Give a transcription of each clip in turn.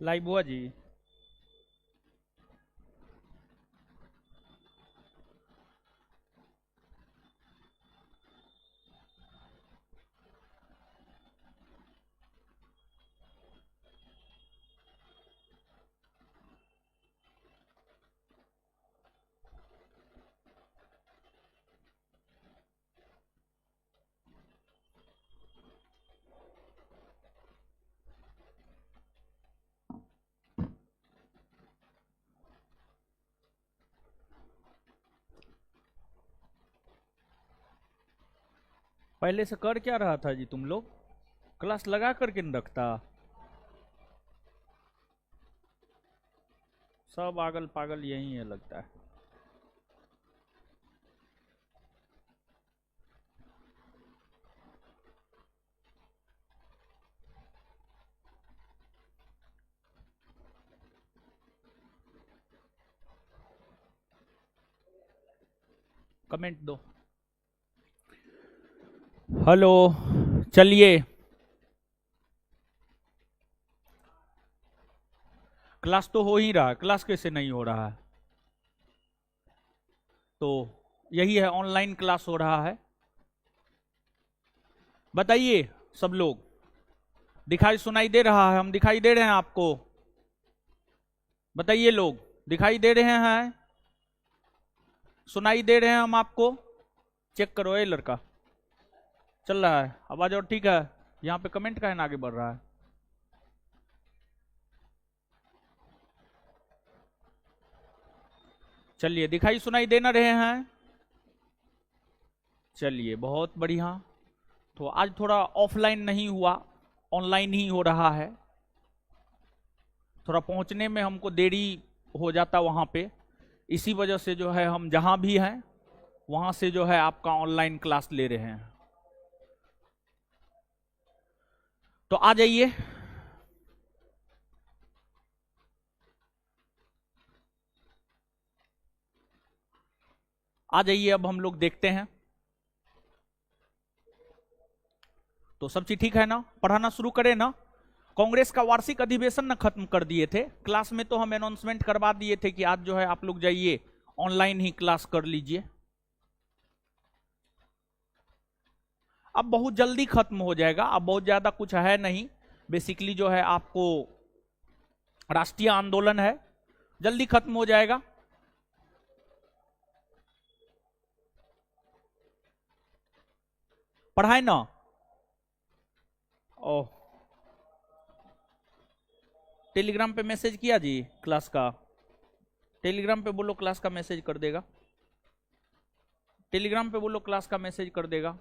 Live हुआ जी। पहले से कर क्या रहा था जी तुम लोग? क्लास लगा करके न रखता। सब आगल पागल यही है लगता है। कमेंट दो। हेलो। चलिए, क्लास तो हो ही रहा है, क्लास कैसे नहीं हो रहा है? तो यही है, ऑनलाइन क्लास हो रहा है। बताइए सब लोग, दिखाई सुनाई दे रहा है? हम दिखाई दे रहे हैं आपको? बताइए लोग, दिखाई दे रहे हैं? सुनाई दे रहे हैं हम आपको? चेक करो, ये लड़का चल रहा है आवाज और ठीक है? यहाँ पे कमेंट का है ना, आगे बढ़ रहा है। चलिए, दिखाई सुनाई दे ना रहे हैं? चलिए, बहुत बढ़िया। तो आज थोड़ा ऑफलाइन नहीं हुआ, ऑनलाइन ही हो रहा है। थोड़ा पहुंचने में हमको देरी हो जाता वहां पे, इसी वजह से जो है हम जहां भी हैं वहां से जो है आपका ऑनलाइन क्लास ले रहे हैं। तो आ जाइए। आ जाइए, अब हम लोग देखते हैं। तो सब चीज ठीक है ना? पढ़ाना शुरू करें ना? कांग्रेस का वार्षिक अधिवेशन ना खत्म कर दिए थे क्लास में, तो हम अनाउंसमेंट करवा दिए थे कि आज जो है आप लोग जाइए ऑनलाइन ही क्लास कर लीजिए। अब बहुत जल्दी खत्म हो जाएगा, अब बहुत ज्यादा कुछ है नहीं। बेसिकली जो है आपको राष्ट्रीय आंदोलन है, जल्दी खत्म हो जाएगा। पढ़ाए ना? ओह, टेलीग्राम पे मैसेज किया जी क्लास का? टेलीग्राम पे बोलो क्लास का मैसेज कर देगा। टेलीग्राम पे बोलो क्लास का मैसेज कर देगा।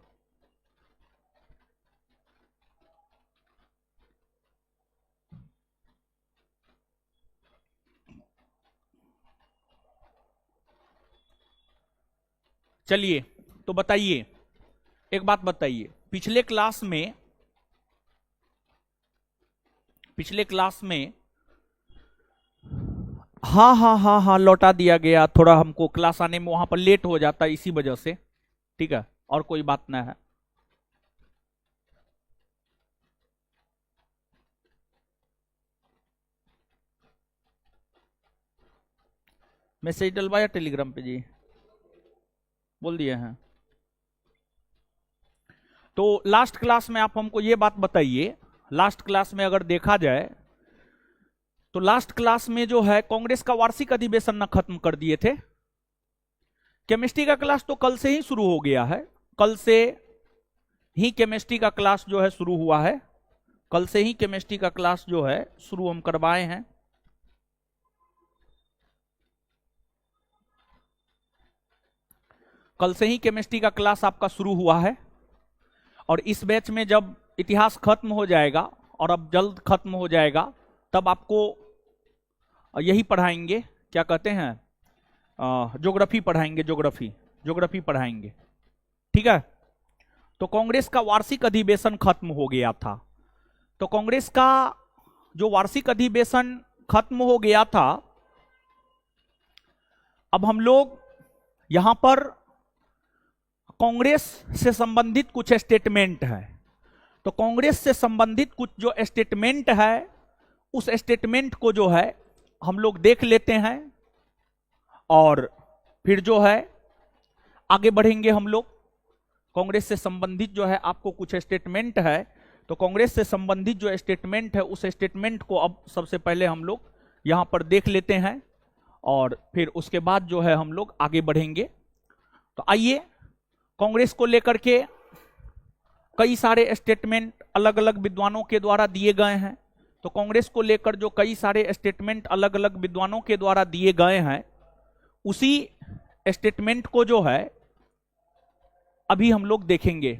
चलिए, तो बताइए, एक बात बताइए, पिछले क्लास में हाँ हाँ हाँ हाँ लौटा दिया गया। थोड़ा हमको क्लास आने में वहां पर लेट हो जाता है, इसी वजह से। ठीक है, और कोई बात ना है। मैसेज डलवाया टेलीग्राम पे जी? बोल दिए हैं। तो लास्ट क्लास में आप हमको ये बात बताइए, लास्ट क्लास में अगर देखा जाए तो लास्ट क्लास में जो है कांग्रेस का वार्षिक अधिवेशन न खत्म कर दिए थे। केमिस्ट्री का क्लास तो कल से ही शुरू हो गया है, कल से ही केमिस्ट्री का क्लास जो है शुरू हुआ है। कल से ही केमिस्ट्री का क्लास जो है शुरू हम करवाए हैं। कल से ही केमिस्ट्री का क्लास आपका शुरू हुआ है। और इस बैच में जब इतिहास खत्म हो जाएगा, और अब जल्द खत्म हो जाएगा, तब आपको यही पढ़ाएंगे, क्या कहते हैं, ज्योग्राफी पढ़ाएंगे, ज्योग्राफी पढ़ाएंगे। ठीक है। तो कांग्रेस का वार्षिक अधिवेशन खत्म हो गया था। तो कांग्रेस का जो वार्षिक अधिवेशन खत्म हो गया था, अब हम लोग यहां पर कांग्रेस से संबंधित कुछ स्टेटमेंट है। तो कांग्रेस से संबंधित कुछ जो स्टेटमेंट है उस स्टेटमेंट को जो है हम लोग देख लेते हैं और फिर जो है आगे बढ़ेंगे हम लोग। कांग्रेस से संबंधित जो है आपको कुछ स्टेटमेंट है, तो कांग्रेस से संबंधित जो स्टेटमेंट है उस स्टेटमेंट को अब सबसे पहले हम लोग यहां पर देख लेते हैं और फिर उसके बाद जो है हम लोग आगे बढ़ेंगे। तो आइए, कांग्रेस को लेकर के कई सारे स्टेटमेंट अलग अलग विद्वानों के द्वारा दिए गए हैं। तो कांग्रेस को लेकर जो कई सारे स्टेटमेंट अलग अलग विद्वानों के द्वारा दिए गए हैं, उसी स्टेटमेंट को जो है अभी हम लोग देखेंगे।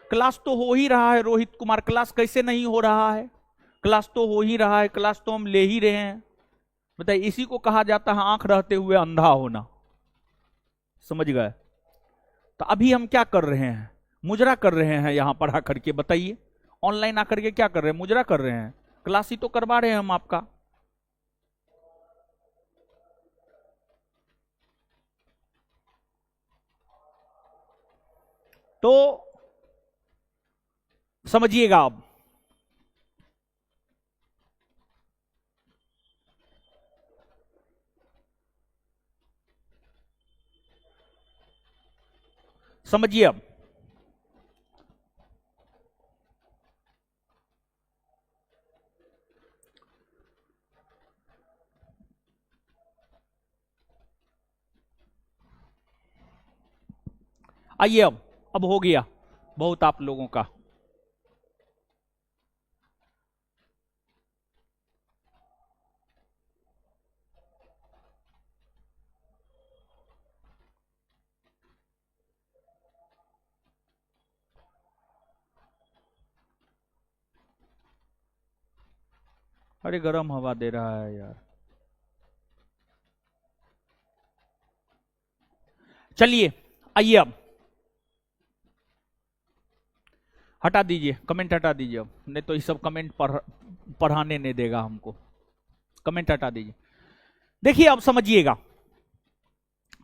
क्लास तो हो ही रहा है रोहित कुमार, क्लास कैसे नहीं हो रहा है? क्लास तो हो ही रहा है, क्लास तो हम ले ही रहे हैं। बताइए, इसी को कहा जाता है आंख रहते हुए अंधा होना। समझ गए? तो अभी हम क्या कर रहे हैं? मुजरा कर रहे हैं यहां पर आकर के। बताइए, ऑनलाइन आकर के क्या कर रहे हैं? मुजरा कर रहे हैं। क्लास ही तो करवा रहे हैं हम आपका। तो समझिएगा अब, समझिए अब। आइए, अब हो गया बहुत आप लोगों का। अरे गर्म हवा दे रहा है यार। चलिए, आइए अब हटा दीजिए, कमेंट हटा दीजिए अब, नहीं तो ये सब कमेंट पढ़ाने नहीं देगा हमको। कमेंट हटा दीजिए। देखिए, अब समझिएगा।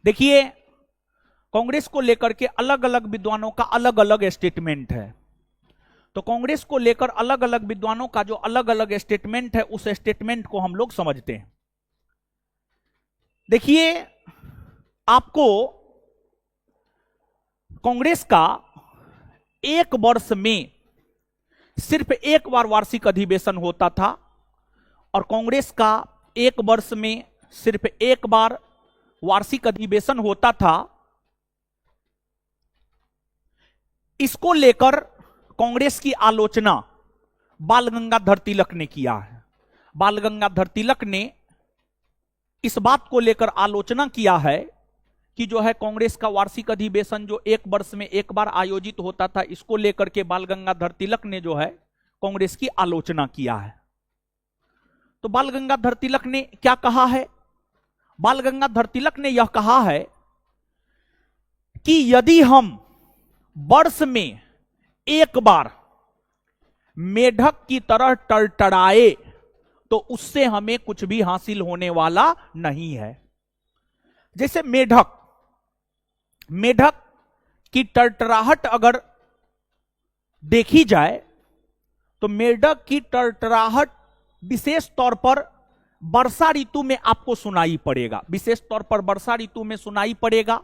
देखिए, कांग्रेस को लेकर के अलग अलग विद्वानों का अलग अलग स्टेटमेंट है। तो कांग्रेस को लेकर अलग अलग विद्वानों का जो अलग अलग स्टेटमेंट है, उस स्टेटमेंट को हम लोग समझते हैं। देखिए, आपको कांग्रेस का एक वर्ष में सिर्फ एक बार वार्षिक अधिवेशन होता था और कांग्रेस का एक वर्ष में सिर्फ एक बार वार्षिक अधिवेशन होता था। इसको लेकर कांग्रेस की आलोचना बाल गंगाधर तिलक ने किया है। बाल गंगाधर तिलक ने इस बात को लेकर आलोचना किया है कि जो है कांग्रेस का वार्षिक अधिवेशन जो एक वर्ष में एक बार आयोजित होता था, इसको लेकर के बाल गंगाधर तिलक ने जो है कांग्रेस की आलोचना किया है। तो बाल गंगाधर तिलक ने क्या कहा है? बाल गंगाधर तिलक ने यह कहा है कि यदि हम वर्ष में एक बार मेढक की तरह टड़टड़ाए तो उससे हमें कुछ भी हासिल होने वाला नहीं है। जैसे मेढक की टड़टड़ाहट अगर देखी जाए तो मेढक की टड़टड़ाहट विशेष तौर पर वर्षा ऋतु में आपको सुनाई पड़ेगा। विशेष तौर पर वर्षा ऋतु में सुनाई पड़ेगा।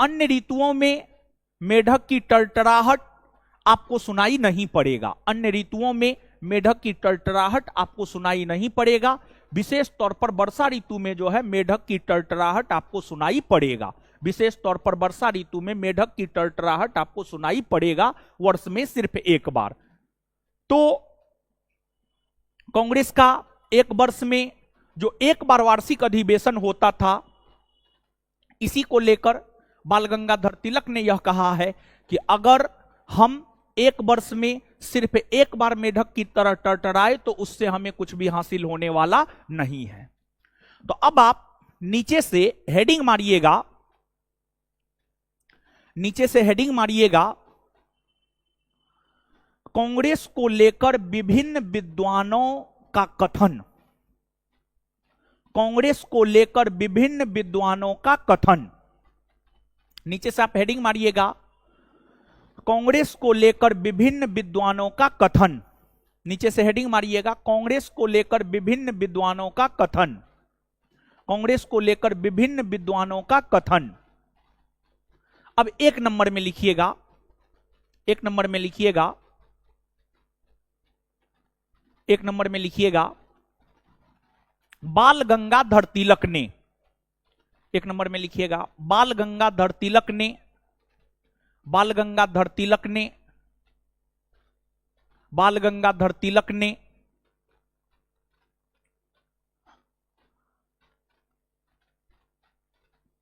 अन्य ऋतुओं में मेढक की टड़टड़ाहट आपको सुनाई नहीं पड़ेगा। अन्य ऋतुओं में मेढक की टड़टड़ाहट आपको सुनाई नहीं पड़ेगा। विशेष तौर पर वर्षा ऋतु में जो है मेढक की टड़टड़ाहट आपको सुनाई पड़ेगा। विशेष तौर पर वर्षा ऋतु में मेढक की टड़टड़ाहट आपको सुनाई पड़ेगा, वर्ष में सिर्फ एक बार। तो कांग्रेस का एक वर्ष में जो एक बार वार्षिक अधिवेशन होता था, इसी को लेकर बाल गंगाधर तिलक ने यह कहा है कि अगर हम एक वर्ष में सिर्फ एक बार मेढक की तरह टड़टड़ाए तो उससे हमें कुछ भी हासिल होने वाला नहीं है। तो अब आप नीचे से हेडिंग मारिएगा, नीचे से हेडिंग मारिएगा, कांग्रेस को लेकर विभिन्न विद्वानों का कथन। कांग्रेस को लेकर विभिन्न विद्वानों का कथन। नीचे से आप हेडिंग मारिएगा, कांग्रेस को लेकर विभिन्न विद्वानों का कथन। नीचे से हेडिंग मारिएगा, कांग्रेस को लेकर विभिन्न विद्वानों का कथन। कांग्रेस को लेकर विभिन्न विद्वानों का कथन। अब एक नंबर में लिखिएगा, एक नंबर में लिखिएगा, एक नंबर में लिखिएगा, बाल गंगाधर तिलक ने, एक नंबर में लिखिएगा, बाल गंगाधर तिलक ने, बाल गंगाधर तिलक ने, बाल गंगाधर तिलक ने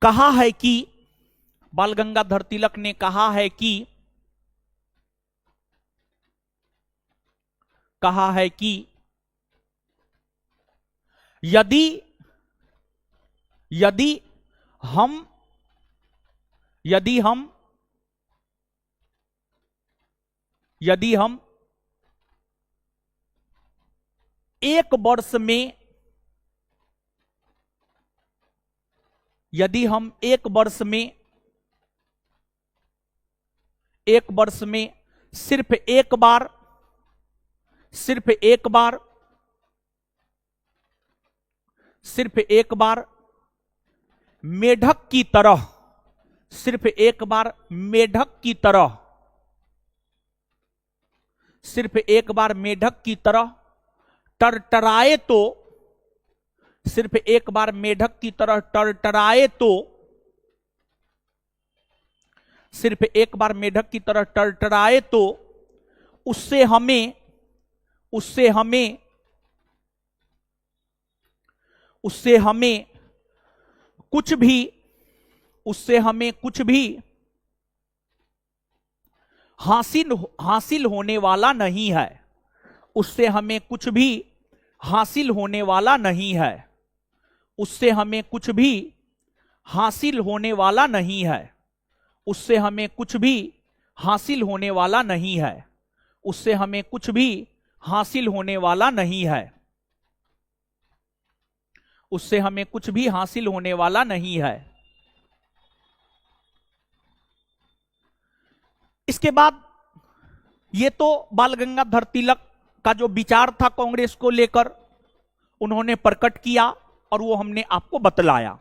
कहा है कि, बाल गंगाधर तिलक ने कहा है कि, कहा है कि यदि यदि हम यदि हम यदि हम एक वर्ष में, यदि हम एक वर्ष में, एक वर्ष में सिर्फ एक बार, सिर्फ एक बार, सिर्फ एक बार मेढक की तरह, सिर्फ एक बार मेढक की तरह, सिर्फ एक बार मेढक की तरह टरटराए तो, सिर्फ एक बार मेढक की तरह टरटराए तो, सिर्फ एक बार मेढक की तरह टरटराए तो उससे हमें, उससे हमें, उससे हमें कुछ भी, उससे हमें कुछ भी हासिल होने वाला नहीं है, उससे हमें कुछ भी हासिल होने वाला नहीं है, उससे हमें कुछ भी हासिल होने वाला नहीं है, उससे हमें कुछ भी हासिल होने वाला नहीं है, उससे हमें कुछ भी हासिल होने वाला नहीं है, उससे हमें कुछ भी हासिल होने वाला नहीं है। इसके बाद ये तो बाल गंगाधर तिलक का जो विचार था कांग्रेस को लेकर उन्होंने प्रकट किया और वो हमने आपको बतलाया।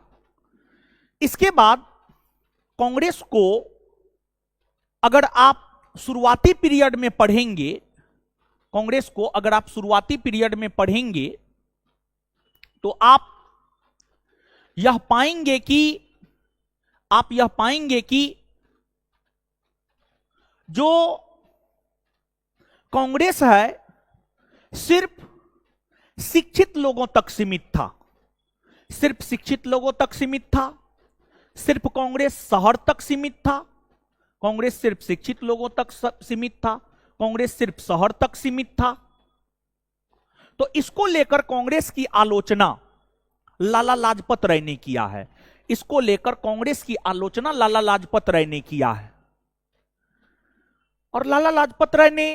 इसके बाद कांग्रेस को अगर आप शुरुआती पीरियड में पढ़ेंगे, कांग्रेस को अगर आप शुरुआती पीरियड में पढ़ेंगे तो आप यह पाएंगे कि, आप यह पाएंगे कि जो कांग्रेस है सिर्फ शिक्षित लोगों तक सीमित था, सिर्फ शिक्षित लोगों तक सीमित था, सिर्फ कांग्रेस शहर तक सीमित था, कांग्रेस सिर्फ शिक्षित लोगों तक सीमित था, कांग्रेस सिर्फ शहर तक सीमित था। तो इसको लेकर कांग्रेस की आलोचना लाला लाजपत राय ने किया है, इसको लेकर कांग्रेस की आलोचना लाला लाजपत राय ने किया है। और लाला लाजपत राय ने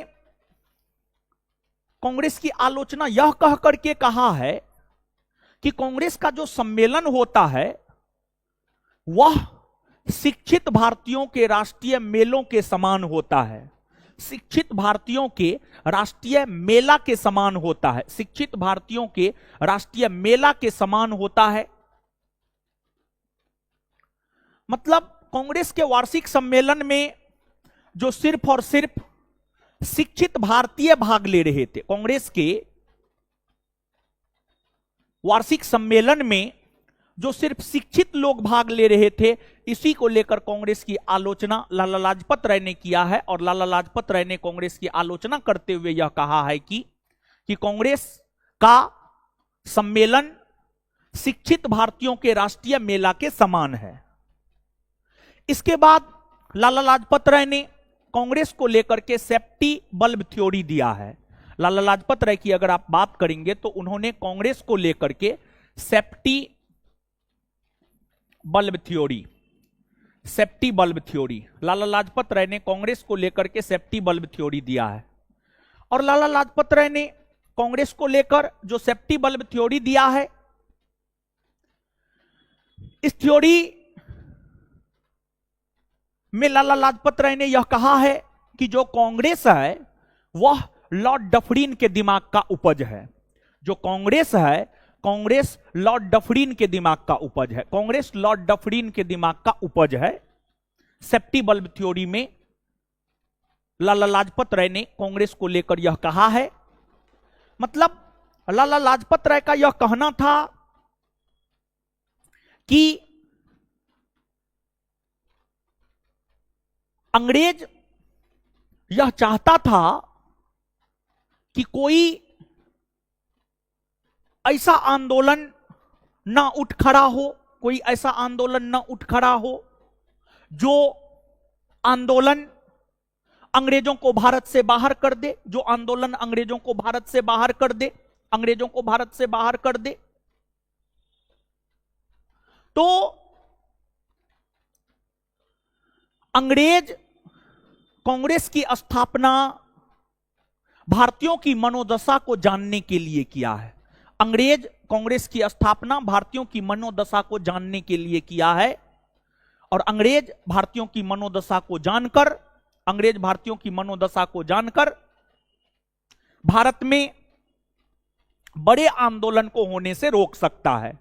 कांग्रेस की आलोचना यह कह करके कहा है कि कांग्रेस का जो सम्मेलन होता है वह शिक्षित भारतीयों के राष्ट्रीय मेलों के समान होता है, शिक्षित भारतीयों के राष्ट्रीय मेला के समान होता है, शिक्षित भारतीयों के राष्ट्रीय मेला के समान होता है। मतलब कांग्रेस के वार्षिक सम्मेलन में जो सिर्फ और सिर्फ शिक्षित भारतीय भाग ले रहे थे, कांग्रेस के वार्षिक सम्मेलन में जो सिर्फ शिक्षित लोग भाग ले रहे थे, इसी को लेकर कांग्रेस की आलोचना लाला लाजपत राय ने किया है। और लाला लाजपत राय ने कांग्रेस की आलोचना करते हुए यह कहा है कि कांग्रेस का सम्मेलन शिक्षित भारतीयों के राष्ट्रीय मेला के समान है। इसके बाद लाला लाजपत राय ने कांग्रेस को लेकर के सेफ्टी बल्ब थ्योरी दिया है। लाला लाजपत राय की अगर आप बात करेंगे तो उन्होंने कांग्रेस को लेकर के safety bulb theory, safety bulb theory, Lala Lajpat Rai ने कांग्रेस को लेकर के सेफ्टी बल्ब थ्योरी दिया है। और लाला लाजपत राय ने कांग्रेस को लेकर जो सेफ्टी बल्ब थ्योरी दिया है, इस थ्योरी में लाला लाजपत राय ने यह कहा है कि जो कांग्रेस है वह लॉर्ड डफरिन के दिमाग का उपज है। जो कांग्रेस है, कांग्रेस लॉर्ड डफरिन के दिमाग का उपज है। कांग्रेस लॉर्ड डफरिन के दिमाग का उपज है। सेफ्टी बल्ब थ्योरी में लाला लाजपत राय ने कांग्रेस को लेकर यह कहा है। मतलब लाला लाजपत राय का यह कहना था कि अंग्रेज यह चाहता था कि कोई ऐसा आंदोलन ना उठ खड़ा हो, कोई ऐसा आंदोलन ना उठ खड़ा हो जो आंदोलन अंग्रेजों को भारत से बाहर कर दे, जो आंदोलन अंग्रेजों को भारत से बाहर कर दे, अंग्रेजों को भारत से बाहर कर दे। तो अंग्रेज कांग्रेस की स्थापना भारतीयों की मनोदशा को जानने के लिए किया है। अंग्रेज कांग्रेस की स्थापना भारतीयों की मनोदशा को जानने के लिए किया है और अंग्रेज भारतीयों की मनोदशा को जानकर, अंग्रेज भारतीयों की मनोदशा को जानकर भारत में बड़े आंदोलन को होने से रोक सकता है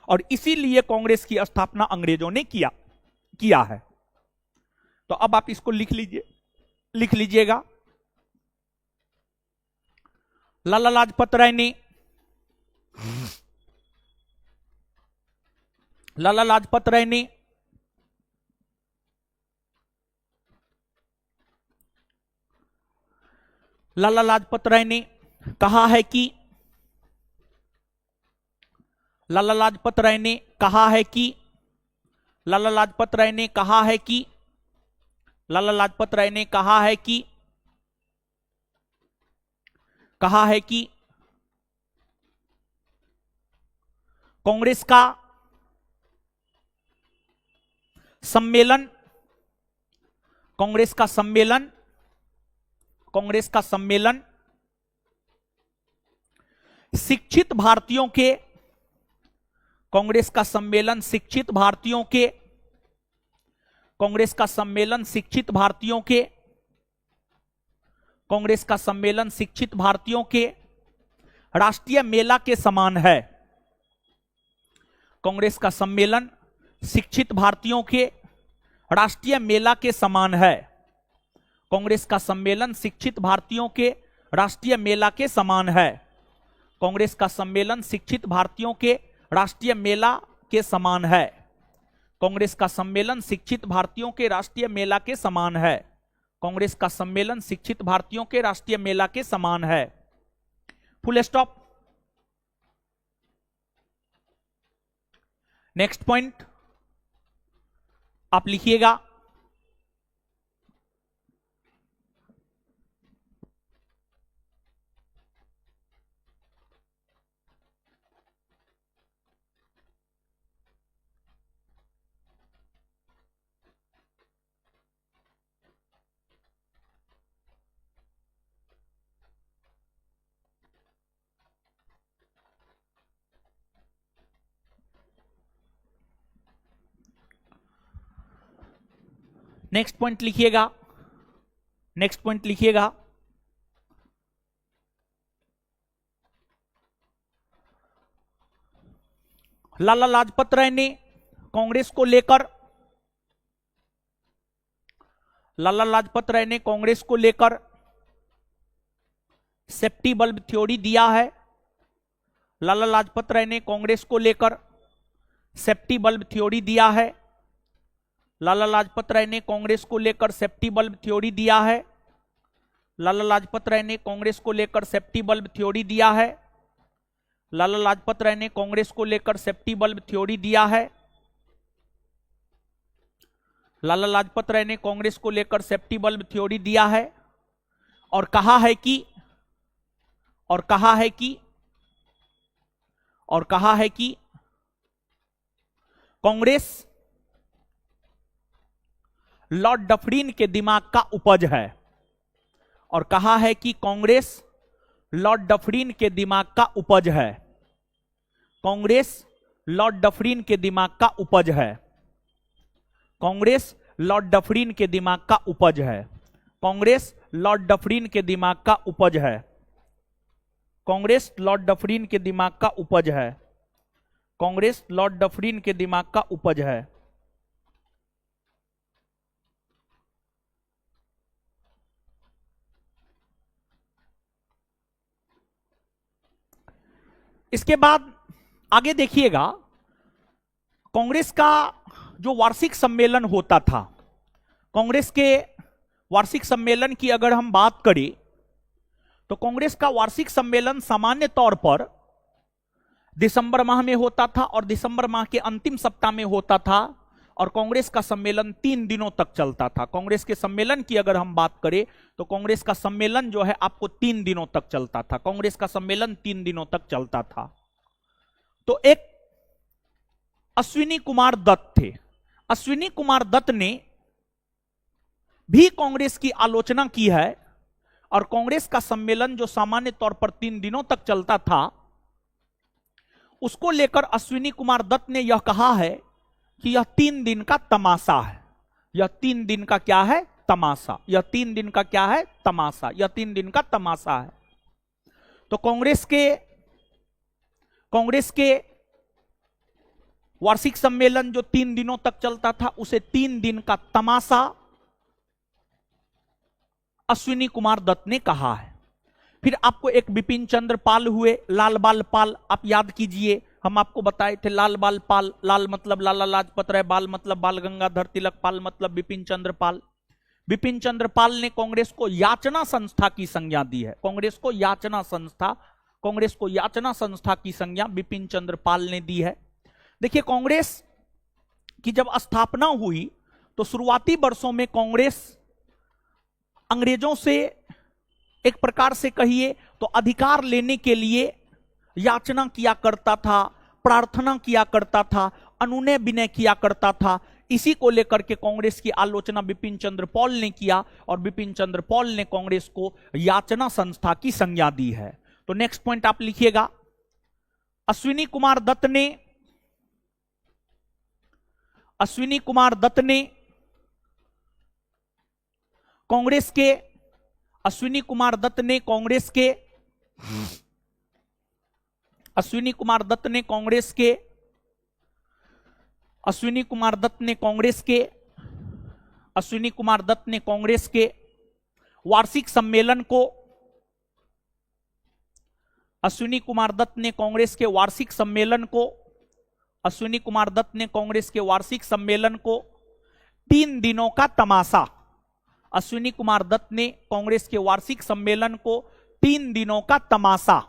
और इसीलिए कांग्रेस की स्थापना अंग्रेजों ने किया है। तो अब आप इसको लिख लीजिएगा। लाला लाजपत राय ने लाला लाजपत राय ने लाला लाजपत राय ने कहा है कि लाला लाजपत राय ने कहा है कि लाला लाजपत राय ने कहा है कि लाला लाजपत राय ने कहा है कि कांग्रेस का सम्मेलन कांग्रेस का सम्मेलन शिक्षित भारतीयों के कांग्रेस का सम्मेलन शिक्षित भारतीयों के कांग्रेस का सम्मेलन शिक्षित भारतीयों के कांग्रेस का सम्मेलन शिक्षित भारतीयों के राष्ट्रीय मेला के समान है। कांग्रेस का सम्मेलन शिक्षित भारतीयों के राष्ट्रीय मेला के समान है। कांग्रेस का सम्मेलन शिक्षित भारतीयों के राष्ट्रीय मेला के समान है। कांग्रेस का सम्मेलन शिक्षित भारतीयों के राष्ट्रीय मेला के समान है। कांग्रेस का सम्मेलन शिक्षित भारतीयों के राष्ट्रीय मेला के समान है। कांग्रेस का सम्मेलन शिक्षित भारतीयों के राष्ट्रीय मेला के समान है। Full stop. नेक्स्ट पॉइंट आप लिखिएगा। नेक्स्ट पॉइंट लिखिएगा। नेक्स्ट पॉइंट लिखिएगा। लाला लाजपत राय ने कांग्रेस को लेकर लाला लाजपत राय ने कांग्रेस को लेकर सेफ्टी बल्ब थ्योरी दिया है। लाला लाजपत राय ने कांग्रेस को लेकर सेफ्टी बल्ब थ्योरी दिया है। लाला लाजपत राय ने कांग्रेस को लेकर सेफ्टी बल्ब थ्योरी दिया है। लाला लाजपत राय ने कांग्रेस को लेकर सेफ्टी बल्ब थ्योरी दिया है। लाला लाजपत राय ने कांग्रेस को लेकर सेफ्टी बल्ब थ्योरी दिया है। लाला लाजपत राय ने कांग्रेस को लेकर सेफ्टी बल्ब थ्योरी दिया है और कहा है कि कांग्रेस लॉर्ड डफरिन के दिमाग का उपज है और कहा है कि कांग्रेस लॉर्ड डफरिन के दिमाग का उपज है। कांग्रेस लॉर्ड डफरिन के दिमाग का उपज है। कांग्रेस लॉर्ड डफरिन के दिमाग का उपज है। कांग्रेस लॉर्ड डफरिन के दिमाग का उपज है। कांग्रेस लॉर्ड डफरिन के दिमाग का उपज है। कांग्रेस लॉर्ड डफरिन के दिमाग का उपज है। इसके बाद आगे देखिएगा, कांग्रेस का जो वार्षिक सम्मेलन होता था, कांग्रेस के वार्षिक सम्मेलन की अगर हम बात करें तो कांग्रेस का वार्षिक सम्मेलन सामान्य तौर पर दिसंबर माह में होता था और दिसंबर माह के अंतिम सप्ताह में होता था और कांग्रेस का सम्मेलन 3 दिनों तक चलता था। कांग्रेस के सम्मेलन की अगर हम बात करें तो कांग्रेस का सम्मेलन जो है आपको 3 दिनों तक चलता था। कांग्रेस का सम्मेलन 3 दिनों तक चलता था। तो एक अश्विनी कुमार दत्त थे। अश्विनी कुमार दत्त ने भी कांग्रेस की आलोचना की है और कांग्रेस का सम्मेलन जो सामान्य तौर पर 3 दिनों तक चलता था, उसको लेकर अश्विनी कुमार दत्त ने यह कहा है कि यह 3 दिन का तमाशा है। यह 3 दिन का क्या है? तमाशा। यह 3 दिन का क्या है? तमाशा। यह 3 दिन का तमाशा है। तो कांग्रेस के वार्षिक सम्मेलन जो 3 दिनों तक चलता था, उसे 3 दिन का तमाशा अश्विनी कुमार दत्त ने कहा है। फिर आपको एक बिपिन चंद्र पाल हुए, लाल बाल पाल, आप याद कीजिए, हम आपको बताए थे लाल बाल पाल, लाल मतलब लाला लाजपत राय, बाल मतलब बाल गंगाधर तिलक, पाल मतलब बिपिन चंद्र पाल। बिपिन चंद्र पाल ने कांग्रेस को याचना संस्था की संज्ञा दी है। कांग्रेस को याचना संस्था की संज्ञा बिपिन चंद्र पाल ने दी है। देखिए, कांग्रेस की जब स्थापना हुई तो शुरुआती वर्षों में कांग्रेस अंग्रेजों से एक प्रकार से कहिए तो अधिकार लेने के लिए याचना किया करता था, प्रार्थना किया करता था, अनुनय विनय किया करता था। इसी को लेकर के कांग्रेस की आलोचना बिपिन चंद्र पॉल ने किया और बिपिन चंद्र पॉल ने कांग्रेस को याचना संस्था की संज्ञा दी है। तो नेक्स्ट पॉइंट आप लिखिएगा, अश्विनी कुमार दत्त ने कांग्रेस के वार्षिक सम्मेलन को अश्विनी कुमार दत्त ने कांग्रेस के वार्षिक सम्मेलन को 3 दिनों का तमाशा, अश्विनी कुमार दत्त ने कांग्रेस के वार्षिक सम्मेलन को 3 दिनों का तमाशा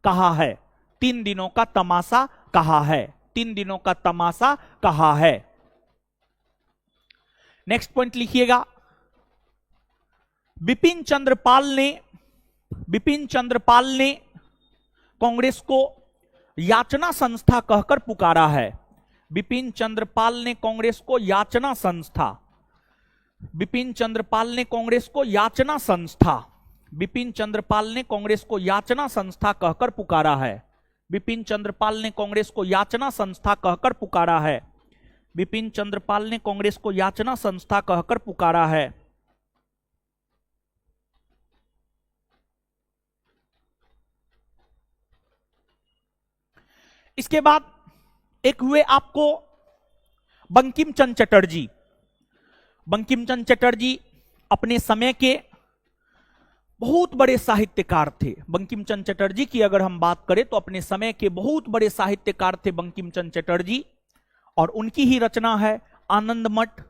कहा है। 3 दिनों का तमाशा कहा है। नेक्स्ट पॉइंट लिखिएगा, बिपिन चंद्र पाल ने कांग्रेस को याचना संस्था कहकर पुकारा है। बिपिन चंद्र पाल ने कांग्रेस को याचना संस्था कहकर पुकारा है। बिपिन चंद्र पाल ने कांग्रेस को याचना संस्था कहकर पुकारा है। इसके बाद एक हुए आपको बंकिम चंद्र चटर्जी। बंकिम चंद्र चटर्जी अपने समय के बहुत बड़े साहित्यकार थे। बंकिम चंद्र चटर्जी की अगर हम बात करें तो अपने समय के बहुत बड़े साहित्यकार थे बंकिम चंद्र चटर्जी, और उनकी ही रचना है आनंद मठ,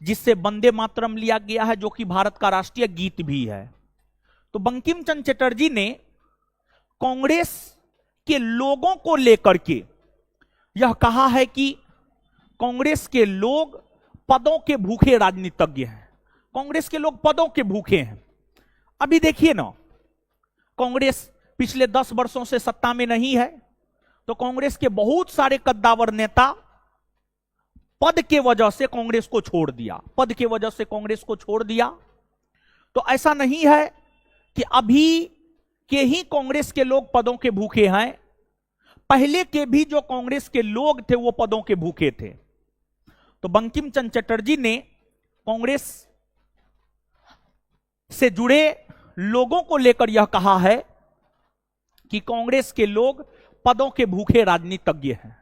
जिससे वंदे मातरम लिया गया है, जो कि भारत का राष्ट्रीय गीत भी है। तो बंकिम चंद्र चटर्जी ने कांग्रेस के लोगों को लेकर के यह कहा है कि कांग्रेस के लोग पदों के भूखे राजनीतिज्ञ हैं। कांग्रेस के लोग पदों के भूखे हैं। अभी देखिए ना, कांग्रेस पिछले 10 वर्षों से सत्ता में नहीं है, तो कांग्रेस के बहुत सारे कद्दावर नेता पद के वजह से कांग्रेस को छोड़ दिया। तो ऐसा नहीं है कि अभी के ही कांग्रेस के लोग पदों के भूखे हैं, पहले के भी जो कांग्रेस के लोग थे वो पदों के भूखे थे। तो बंकिम चंद्र चटर्जी ने कांग्रेस से जुड़े लोगों को लेकर यह कहा है कि कांग्रेस के लोग पदों के भूखे राजनीतिज्ञ हैं।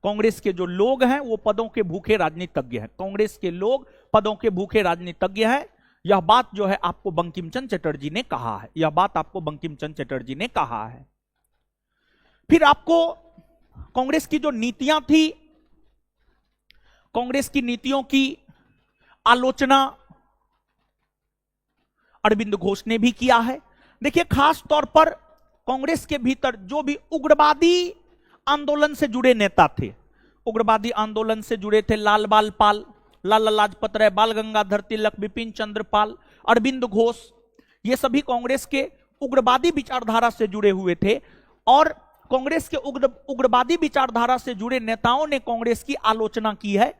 कांग्रेस के जो लोग हैं वो पदों के भूखे राजनीतिज्ञ हैं। कांग्रेस के लोग पदों के भूखे राजनीतिज्ञ हैं। यह बात जो है आपको बंकिम चंद्र चटर्जी ने कहा है। यह बात आपको बंकिम चंद्र चटर्जी ने कहा है। फिर आपको कांग्रेस की जो नीतियां थी, कांग्रेस की नीतियों की आलोचना अरविंद घोष ने भी किया है। देखिए, खास तौर पर कांग्रेस के भीतर जो भी उग्रवादी आंदोलन से जुड़े नेता थे, उग्रवादी आंदोलन से जुड़े थे लाल बाल पाल, लाला लाजपत राय, बाल गंगाधर तिलक, बिपिन चंद्र पाल, अरविंद घोष, ये सभी कांग्रेस के उग्रवादी विचारधारा से जुड़े हुए थे। और कांग्रेस के उग्रवादी विचारधारा से जुड़े नेताओं ने कांग्रेस की आलोचना की है,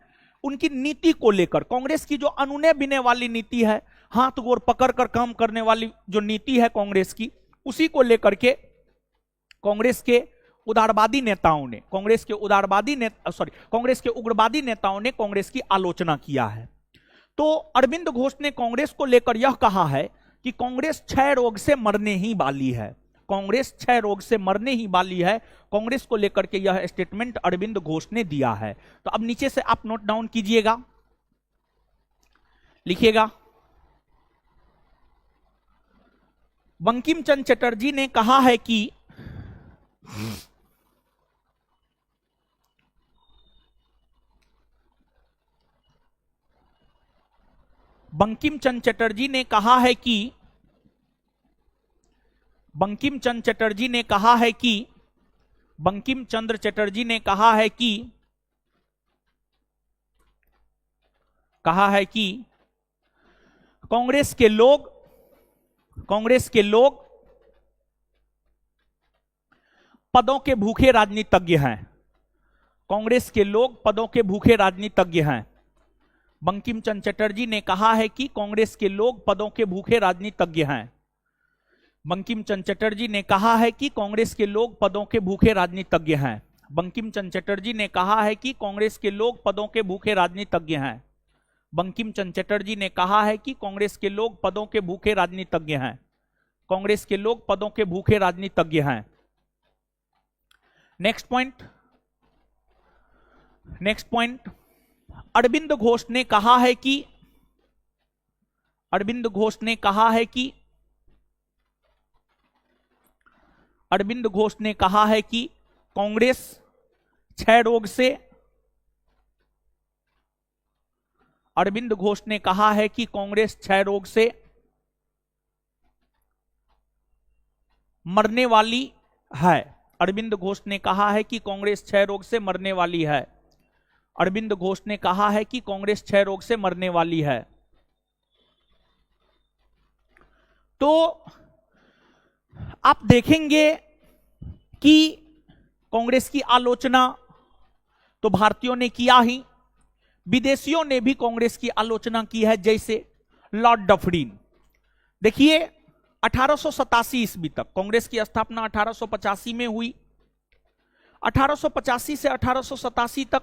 उनकी नीति को लेकर। कांग्रेस की जो अनुनय बिने वाली नीति है, हाथ गोर पकड़ कर काम करने वाली जो नीति है कांग्रेस की, उसी को लेकर के कांग्रेस के उदारवादी नेताओं ने, कांग्रेस के उग्रवादी नेताओं ने कांग्रेस की आलोचना किया है। तो अरविंद घोष ने कांग्रेस को लेकर यह कहा है कि कांग्रेस क्षय रोग से मरने ही वाली है। कांग्रेस क्षय रोग से मरने ही वाली है। कांग्रेस को लेकर के यह स्टेटमेंट अरविंद घोष ने दिया है। तो अब नीचे से आप नोट डाउन कीजिएगा, लिखिएगा। बंकिम चंद्र चटर्जी ने कहा है कि बंकिम चंद्र चटर्जी ने कहा है कि बंकिम चंद्र चटर्जी ने कहा है कि बंकिम चंद्र चटर्जी ने कहा है कि कांग्रेस के लोग पदों के भूखे राजनीतिज्ञ हैं। कांग्रेस के लोग पदों के भूखे राजनीतिज्ञ हैं। बंकिम चंद्र चटर्जी ने कहा है कि कांग्रेस के लोग पदों के भूखे राजनीतिज्ञ हैं। बंकिम चंद्र चटर्जी ने कहा है कि कांग्रेस के लोग पदों के भूखे राजनीतिज्ञ हैं। बंकिम चंद्र चटर्जी ने कहा है कि कांग्रेस के लोग पदों के भूखे राजनीतिज्ञ हैं। बंकिम चंद्र चटर्जी ने कहा है कि कांग्रेस के लोग पदों के भूखे राजनीतिज्ञ हैं। कांग्रेस के लोग पदों के भूखे राजनीतिज्ञ हैं। नेक्स्ट पॉइंट, अरविंद घोष ने कहा है कि अरविंद घोष ने कहा है कि कांग्रेस क्षय रोग से, अरविंद घोष ने कहा है कि कांग्रेस क्षय रोग से मरने वाली है। अरविंद घोष ने कहा है कि कांग्रेस क्षय रोग से मरने वाली है। अरविंद घोष ने कहा है कि कांग्रेस क्षय रोग से मरने वाली है। तो आप देखेंगे कि कांग्रेस की आलोचना तो भारतीयों ने किया ही, विदेशियों ने भी कांग्रेस की आलोचना की है, जैसे लॉर्ड डफरिन। देखिए, 1887 ईस्वी तक, कांग्रेस की स्थापना 1885 में हुई। 1885 से 1887 तक,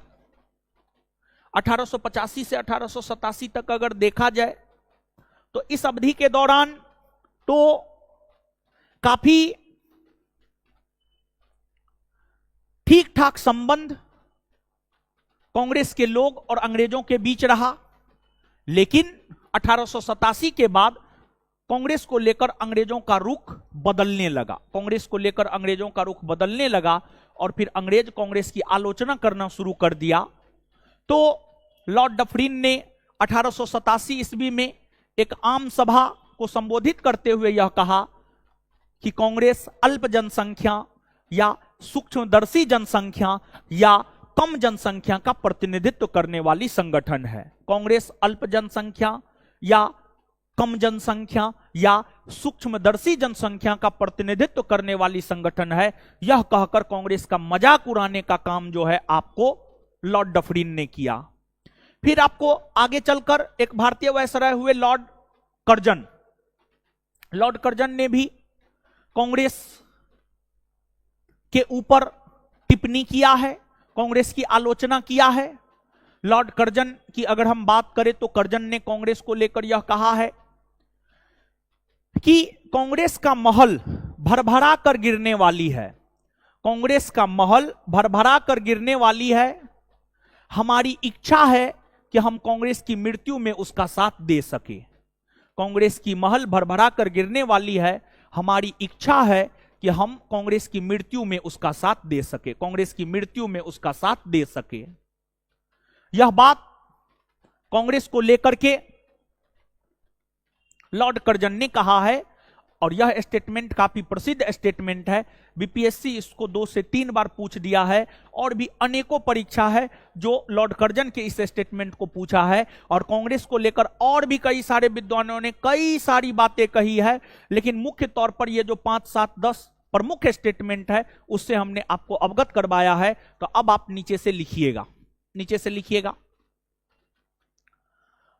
1885 से 1887 तक अगर देखा जाए तो इस अवधि के दौरान तो काफी ठीक ठाक संबंध कांग्रेस के लोग और अंग्रेजों के बीच रहा। लेकिन 1887 के बाद कांग्रेस को लेकर अंग्रेजों का रुख बदलने लगा। कांग्रेस को लेकर अंग्रेजों का रुख बदलने लगा और फिर अंग्रेज कांग्रेस की आलोचना करना शुरू कर दिया। तो लॉर्ड डफरिन ने 1887 ईस्वी में एक आम सभा को संबोधित करते हुए यह कहा कि कांग्रेस अल्प जनसंख्या या सूक्ष्मदर्शी जनसंख्या या कम जनसंख्या का प्रतिनिधित्व करने वाली संगठन है। कांग्रेस अल्प जनसंख्या या कम जनसंख्या या सूक्ष्मदर्शी जनसंख्या का प्रतिनिधित्व करने वाली संगठन है। यह कहकर कांग्रेस का मजाक उड़ाने का काम जो है आपको लॉर्ड डफरिन ने किया। फिर आपको आगे चलकर एक भारतीय वायसराय हुए लॉर्ड कर्जन। लॉर्ड कर्जन ने भी कांग्रेस के ऊपर टिप्पणी किया है, कांग्रेस की आलोचना किया है। लॉर्ड कर्जन की अगर हम बात करें तो कर्जन ने कांग्रेस को लेकर यह कहा है कि कांग्रेस का महल भरभरा कर गिरने वाली है, कांग्रेस का महल भरभरा कर गिरने वाली है। हमारी इच्छा है कि हम कांग्रेस की मृत्यु में उसका साथ दे सके। कांग्रेस की महल भरभरा कर गिरने वाली है, हमारी इच्छा है कि हम कांग्रेस की मृत्यु में उसका साथ दे सके, कांग्रेस की मृत्यु में उसका साथ दे सके। यह बात कांग्रेस को लेकर के लॉर्ड कर्जन ने कहा है और यह स्टेटमेंट काफी प्रसिद्ध स्टेटमेंट है। बीपीएससी इसको 2 से 3 बार पूछ दिया है और भी अनेकों परीक्षा है जो लॉर्ड कर्जन के इस स्टेटमेंट को पूछा है। और कांग्रेस को लेकर और भी कई सारे विद्वानों ने कई सारी बातें कही है, लेकिन मुख्य तौर पर ये जो 5, 7, 10 प्रमुख स्टेटमेंट है उससे हमने आपको अवगत करवाया है। तो अब आप नीचे से लिखिएगा, नीचे से लिखिएगा।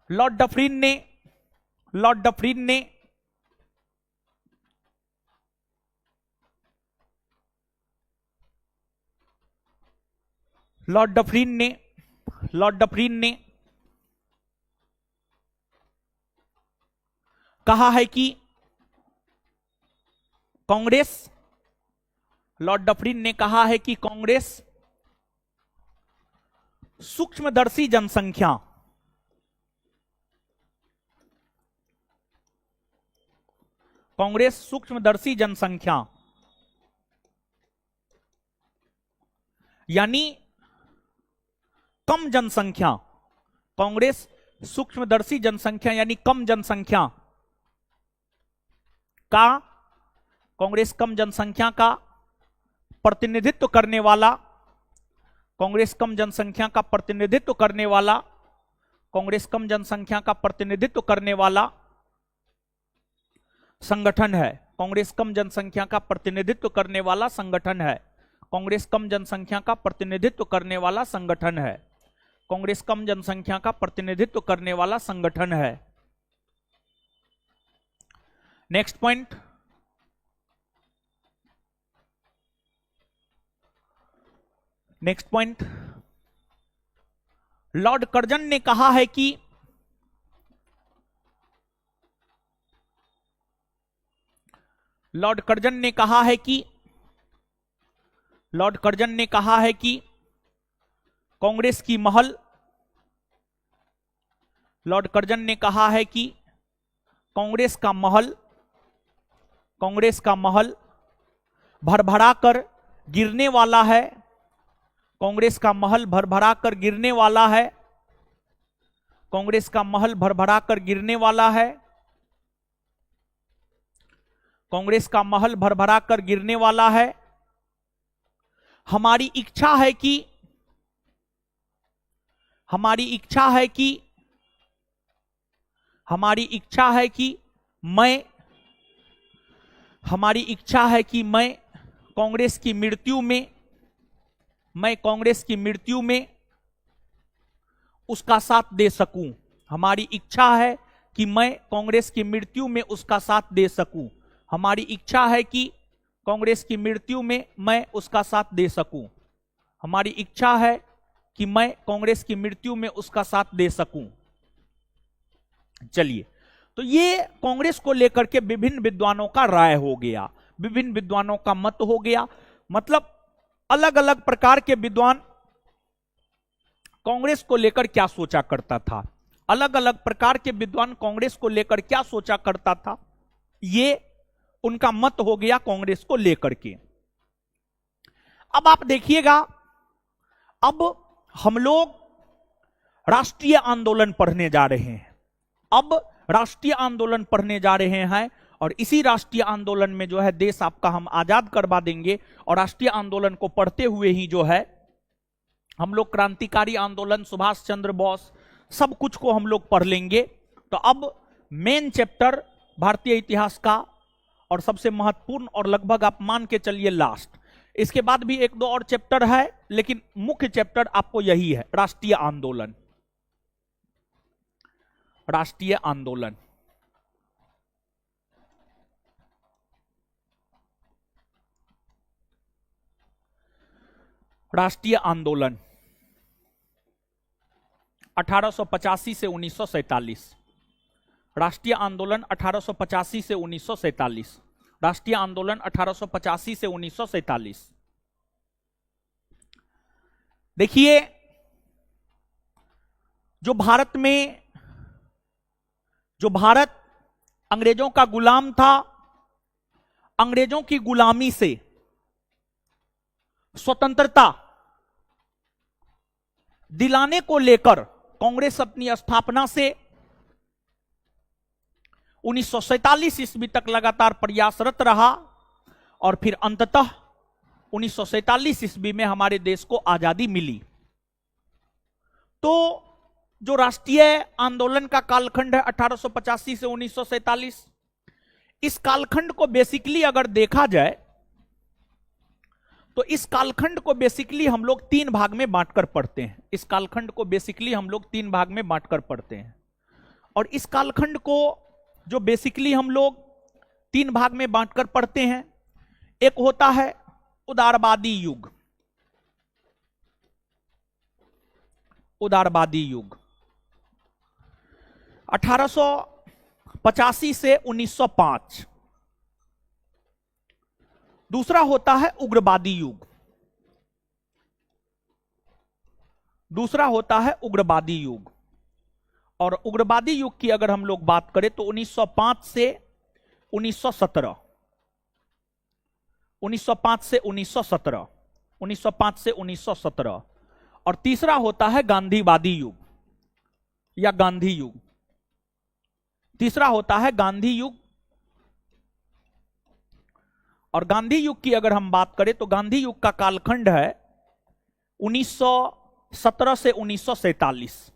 लॉर्ड डफरिन ने लॉर्ड डफरिन ने कहा है कि कांग्रेस लॉर्ड डफरिन ने कहा है कि कांग्रेस सूक्ष्मदर्शी जनसंख्या कांग्रेस सूक्ष्मदर्शी जनसंख्या यानी कम जनसंख्या, कांग्रेस सूक्ष्मदर्शी जनसंख्या यानी कम जनसंख्या का कांग्रेस कम जनसंख्या का प्रतिनिधित्व करने वाला कांग्रेस कम जनसंख्या का प्रतिनिधित्व करने वाला कांग्रेस कम जनसंख्या का प्रतिनिधित्व करने वाला संगठन है। कांग्रेस कम जनसंख्या का प्रतिनिधित्व करने वाला संगठन है। कांग्रेस कम जनसंख्या का प्रतिनिधित्व करने वाला संगठन है। कांग्रेस कम जनसंख्या का प्रतिनिधित्व करने वाला संगठन है। Next point, next point, Lord Curzon ने कहा है कि लॉर्ड कर्जन ने कहा है कि कांग्रेस की महल लॉर्ड कर्जन ने कहा है कि कांग्रेस का महल भरभरा कर गिरने वाला है। कांग्रेस का महल भरभरा कर गिरने वाला है। कांग्रेस का महल भरभरा कर गिरने वाला है। कांग्रेस का महल भरभरा कर गिरने वाला है। हमारी इच्छा है कि मैं कांग्रेस की मृत्यु में उसका साथ दे सकूं। हमारी इच्छा है कि मैं कांग्रेस की मृत्यु में उसका साथ दे सकूं। हमारी इच्छा है कि कांग्रेस की मृत्यु में मैं उसका साथ दे सकूं। हमारी इच्छा है कि मैं कांग्रेस की मृत्यु में उसका साथ दे सकूं। चलिए, तो ये कांग्रेस को लेकर के विभिन्न विद्वानों का राय हो गया, विभिन्न विद्वानों का मत हो गया। मतलब अलग अलग प्रकार के विद्वान कांग्रेस को लेकर क्या सोचा करता था, अलग अलग प्रकार के विद्वान कांग्रेस को लेकर क्या सोचा करता था, ये उनका मत हो गया कांग्रेस को लेकर के। अब आप देखिएगा, अब हम लोग राष्ट्रीय आंदोलन पढ़ने जा रहे हैं। अब राष्ट्रीय आंदोलन पढ़ने जा रहे हैं और इसी राष्ट्रीय आंदोलन में जो है देश आपका हम आजाद करवा देंगे। और राष्ट्रीय आंदोलन को पढ़ते हुए ही जो है हम लोग क्रांतिकारी आंदोलन, सुभाष चंद्र बोस, सब कुछ को हम लोग पढ़ लेंगे। तो अब मेन चैप्टर भारतीय इतिहास का और सबसे महत्वपूर्ण और लगभग आप मान के चलिए लास्ट, इसके बाद भी 1-2 और चैप्टर है, लेकिन मुख्य चैप्टर आपको यही है, राष्ट्रीय आंदोलन। राष्ट्रीय आंदोलन, राष्ट्रीय आंदोलन। 1885 से 1947, राष्ट्रीय आंदोलन 1885 से 1947, राष्ट्रीय आंदोलन 1885 से 1947। देखिए, जो भारत अंग्रेजों का गुलाम था, अंग्रेजों की गुलामी से स्वतंत्रता दिलाने को लेकर कांग्रेस अपनी स्थापना से 1947 ईस्वी तक लगातार प्रयासरत रहा और फिर अंततः 1947 ईस्वी में हमारे देश को आजादी मिली। तो जो राष्ट्रीय आंदोलन का कालखंड है 1885 से 1947, इस कालखंड को बेसिकली अगर देखा जाए तो इस कालखंड को बेसिकली हम लोग 3 भाग में बांटकर पढ़ते हैं। इस कालखंड को बेसिकली हम लोग 3 भाग में बांटकर पढ़ते हैं। और इस कालखंड को जो बेसिकली हम लोग 3 भाग में बांटकर पढ़ते हैं, एक होता है उदारवादी युग। उदारवादी युग 1885 से 1905। दूसरा होता है उग्रवादी युग। दूसरा होता है उग्रवादी युग। और उग्रवादी युग की अगर हम लोग बात करें तो 1905 से 1917, 1905 से 1917, 1905 से 1917। और तीसरा होता है गांधीवादी युग या गांधी युग। तीसरा होता है गांधी युग। और गांधी युग की अगर हम बात करें तो गांधी युग का कालखंड है 1917 से 1947।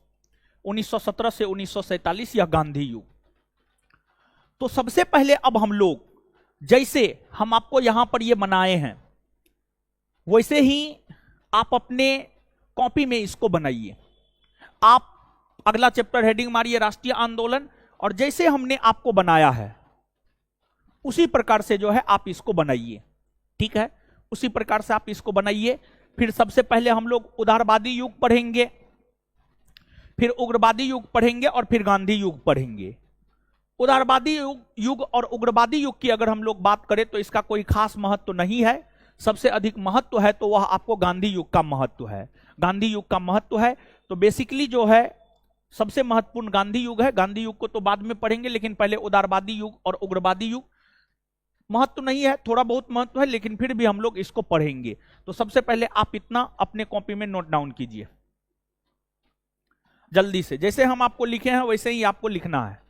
1917 से 1947 यह गांधी युग। तो सबसे पहले अब हम लोग, जैसे हम आपको यहां पर ये बनाए हैं, वैसे ही आप अपने कॉपी में इसको बनाइए। आप अगला चैप्टर हेडिंग मारिए राष्ट्रीय आंदोलन, और जैसे हमने आपको बनाया है उसी प्रकार से जो है आप इसको बनाइए। ठीक है, उसी प्रकार से आप इसको बनाइए। फिर सबसे पहले हम लोग उदारवादी युग पढ़ेंगे, फिर उग्रवादी युग पढ़ेंगे और फिर गांधी युग पढ़ेंगे। उदारवादी युग और उग्रवादी युग की अगर हम लोग बात करें तो इसका कोई खास महत्व तो नहीं है। सबसे अधिक महत्व है तो वह आपको गांधी युग का महत्व है। गांधी युग का महत्व है तो बेसिकली जो है सबसे महत्वपूर्ण गांधी युग है। गांधी युग को तो बाद में पढ़ेंगे, लेकिन पहले उदारवादी युग और उग्रवादी युग महत्व नहीं है, थोड़ा बहुत महत्व है, लेकिन फिर भी हम लोग इसको पढ़ेंगे। तो सबसे पहले आप इतना अपने कॉपी में नोट डाउन कीजिए जल्दी से। जैसे हम आपको लिखे हैं वैसे ही आपको लिखना है।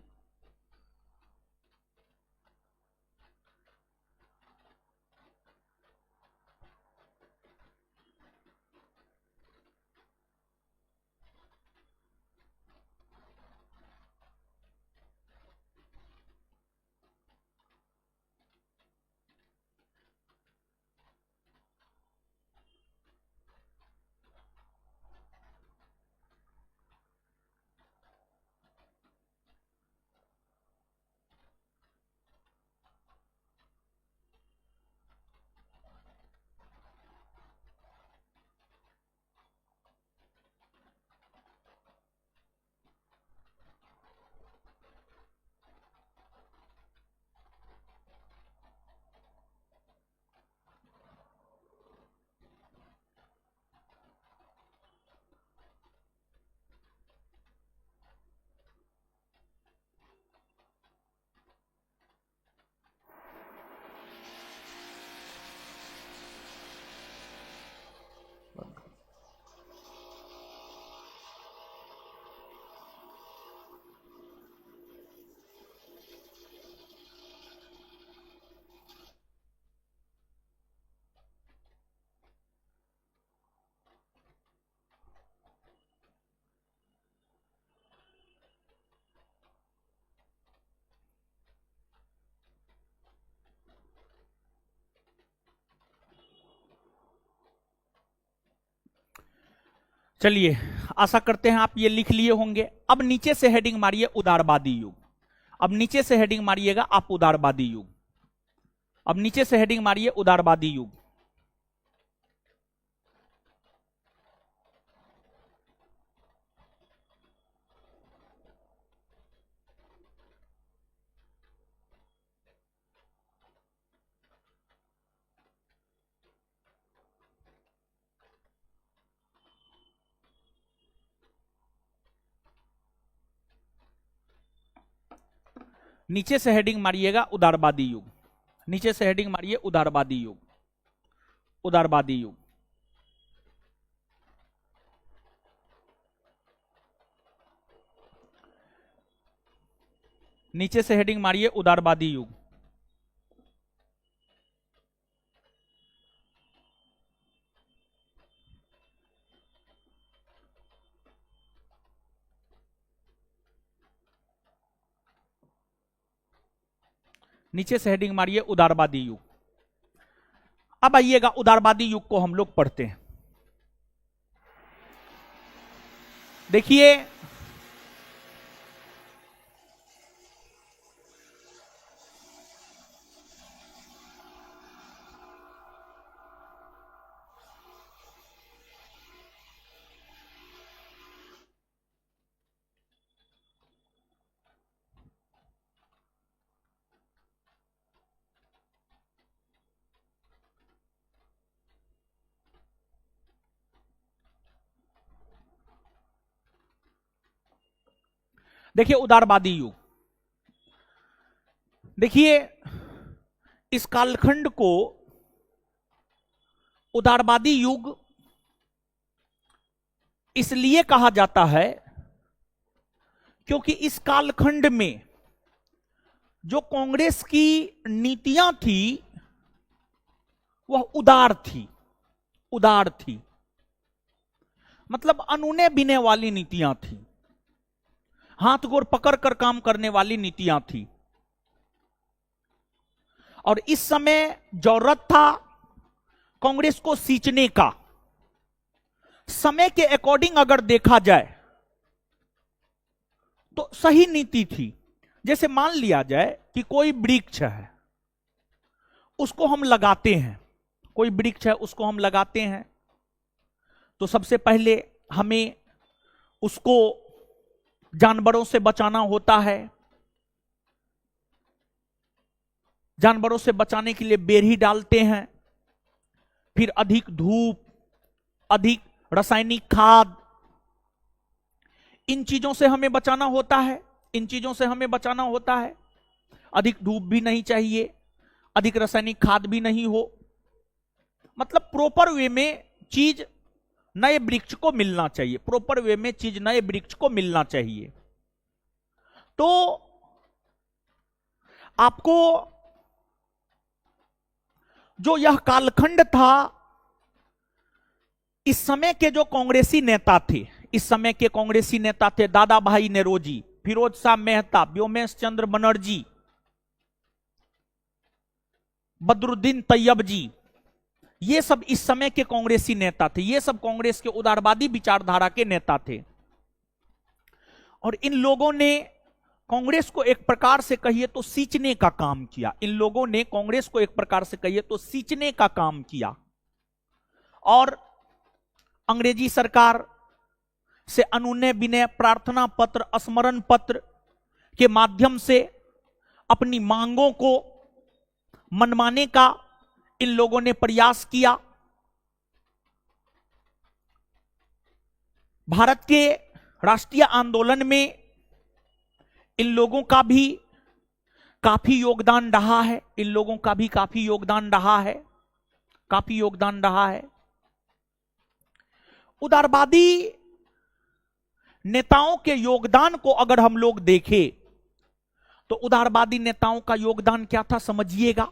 चलिए, आशा करते हैं आप ये लिख लिए होंगे। अब नीचे से हेडिंग मारिए उदारवादी युग। अब नीचे से हेडिंग मारिएगा आप उदारवादी युग। अब नीचे से हेडिंग मारिए उदारवादी युग। नीचे से हेडिंग मारिएगा उदारवादी युग, नीचे से हेडिंग मारिए उदारवादी युग, उदारवादी युग। नीचे से हेडिंग मारिए उदारवादी युग। नीचे से हेडिंग मारिए उदारवादी युग। अब आइएगा उदारवादी युग को हम लोग पढ़ते हैं। देखिए देखिए उदारवादी युग, देखिए इस कालखंड को उदारवादी युग इसलिए कहा जाता है क्योंकि इस कालखंड में जो कांग्रेस की नीतियां थी वह उदार थी, उदार थी, मतलब अनूने बिने वाली नीतियां थी, हाथ गोर पकड़ कर काम करने वाली नीतियां थी। और इस समय जरूरत था कांग्रेस को सींचने का। समय के अकॉर्डिंग अगर देखा जाए तो सही नीति थी। जैसे मान लिया जाए कि कोई वृक्ष है, उसको हम लगाते हैं, कोई वृक्ष है उसको हम लगाते हैं, तो सबसे पहले हमें उसको जानवरों से बचाना होता है। जानवरों से बचाने के लिए बेरी डालते हैं, फिर अधिक धूप, अधिक रासायनिक खाद, इन चीजों से हमें बचाना होता है, इन चीजों से हमें बचाना होता है। अधिक धूप भी नहीं चाहिए, अधिक रासायनिक खाद भी नहीं हो, मतलब प्रॉपर वे में चीज नए वृक्ष को मिलना चाहिए, प्रॉपर वे में चीज नए वृक्ष को मिलना चाहिए। तो आपको जो यह कालखंड था, इस समय के जो कांग्रेसी नेता थे, इस समय के कांग्रेसी नेता थे दादा भाई नेरोजी, फिरोज शाह मेहता, व्योमेश चंद्र बनर्जी, बदरुद्दीन तैयब जी, ये सब इस समय के कांग्रेसी नेता थे। ये सब कांग्रेस के उदारवादी विचारधारा के नेता थे। और इन लोगों ने कांग्रेस को एक प्रकार से कहिए तो सींचने का काम किया। इन लोगों ने कांग्रेस को एक प्रकार से कहिए तो सींचने का काम किया। और अंग्रेजी सरकार से अनुनय विनय, प्रार्थना पत्र, स्मरण पत्र के माध्यम से अपनी मांगों को मनवाने का इन लोगों ने प्रयास किया। भारत के राष्ट्रीय आंदोलन में इन लोगों का भी काफी योगदान रहा है, इन लोगों का भी काफी योगदान रहा है, काफी योगदान रहा है। उदारवादी नेताओं के योगदान को अगर हम लोग देखें तो उदारवादी नेताओं का योगदान क्या था समझिएगा।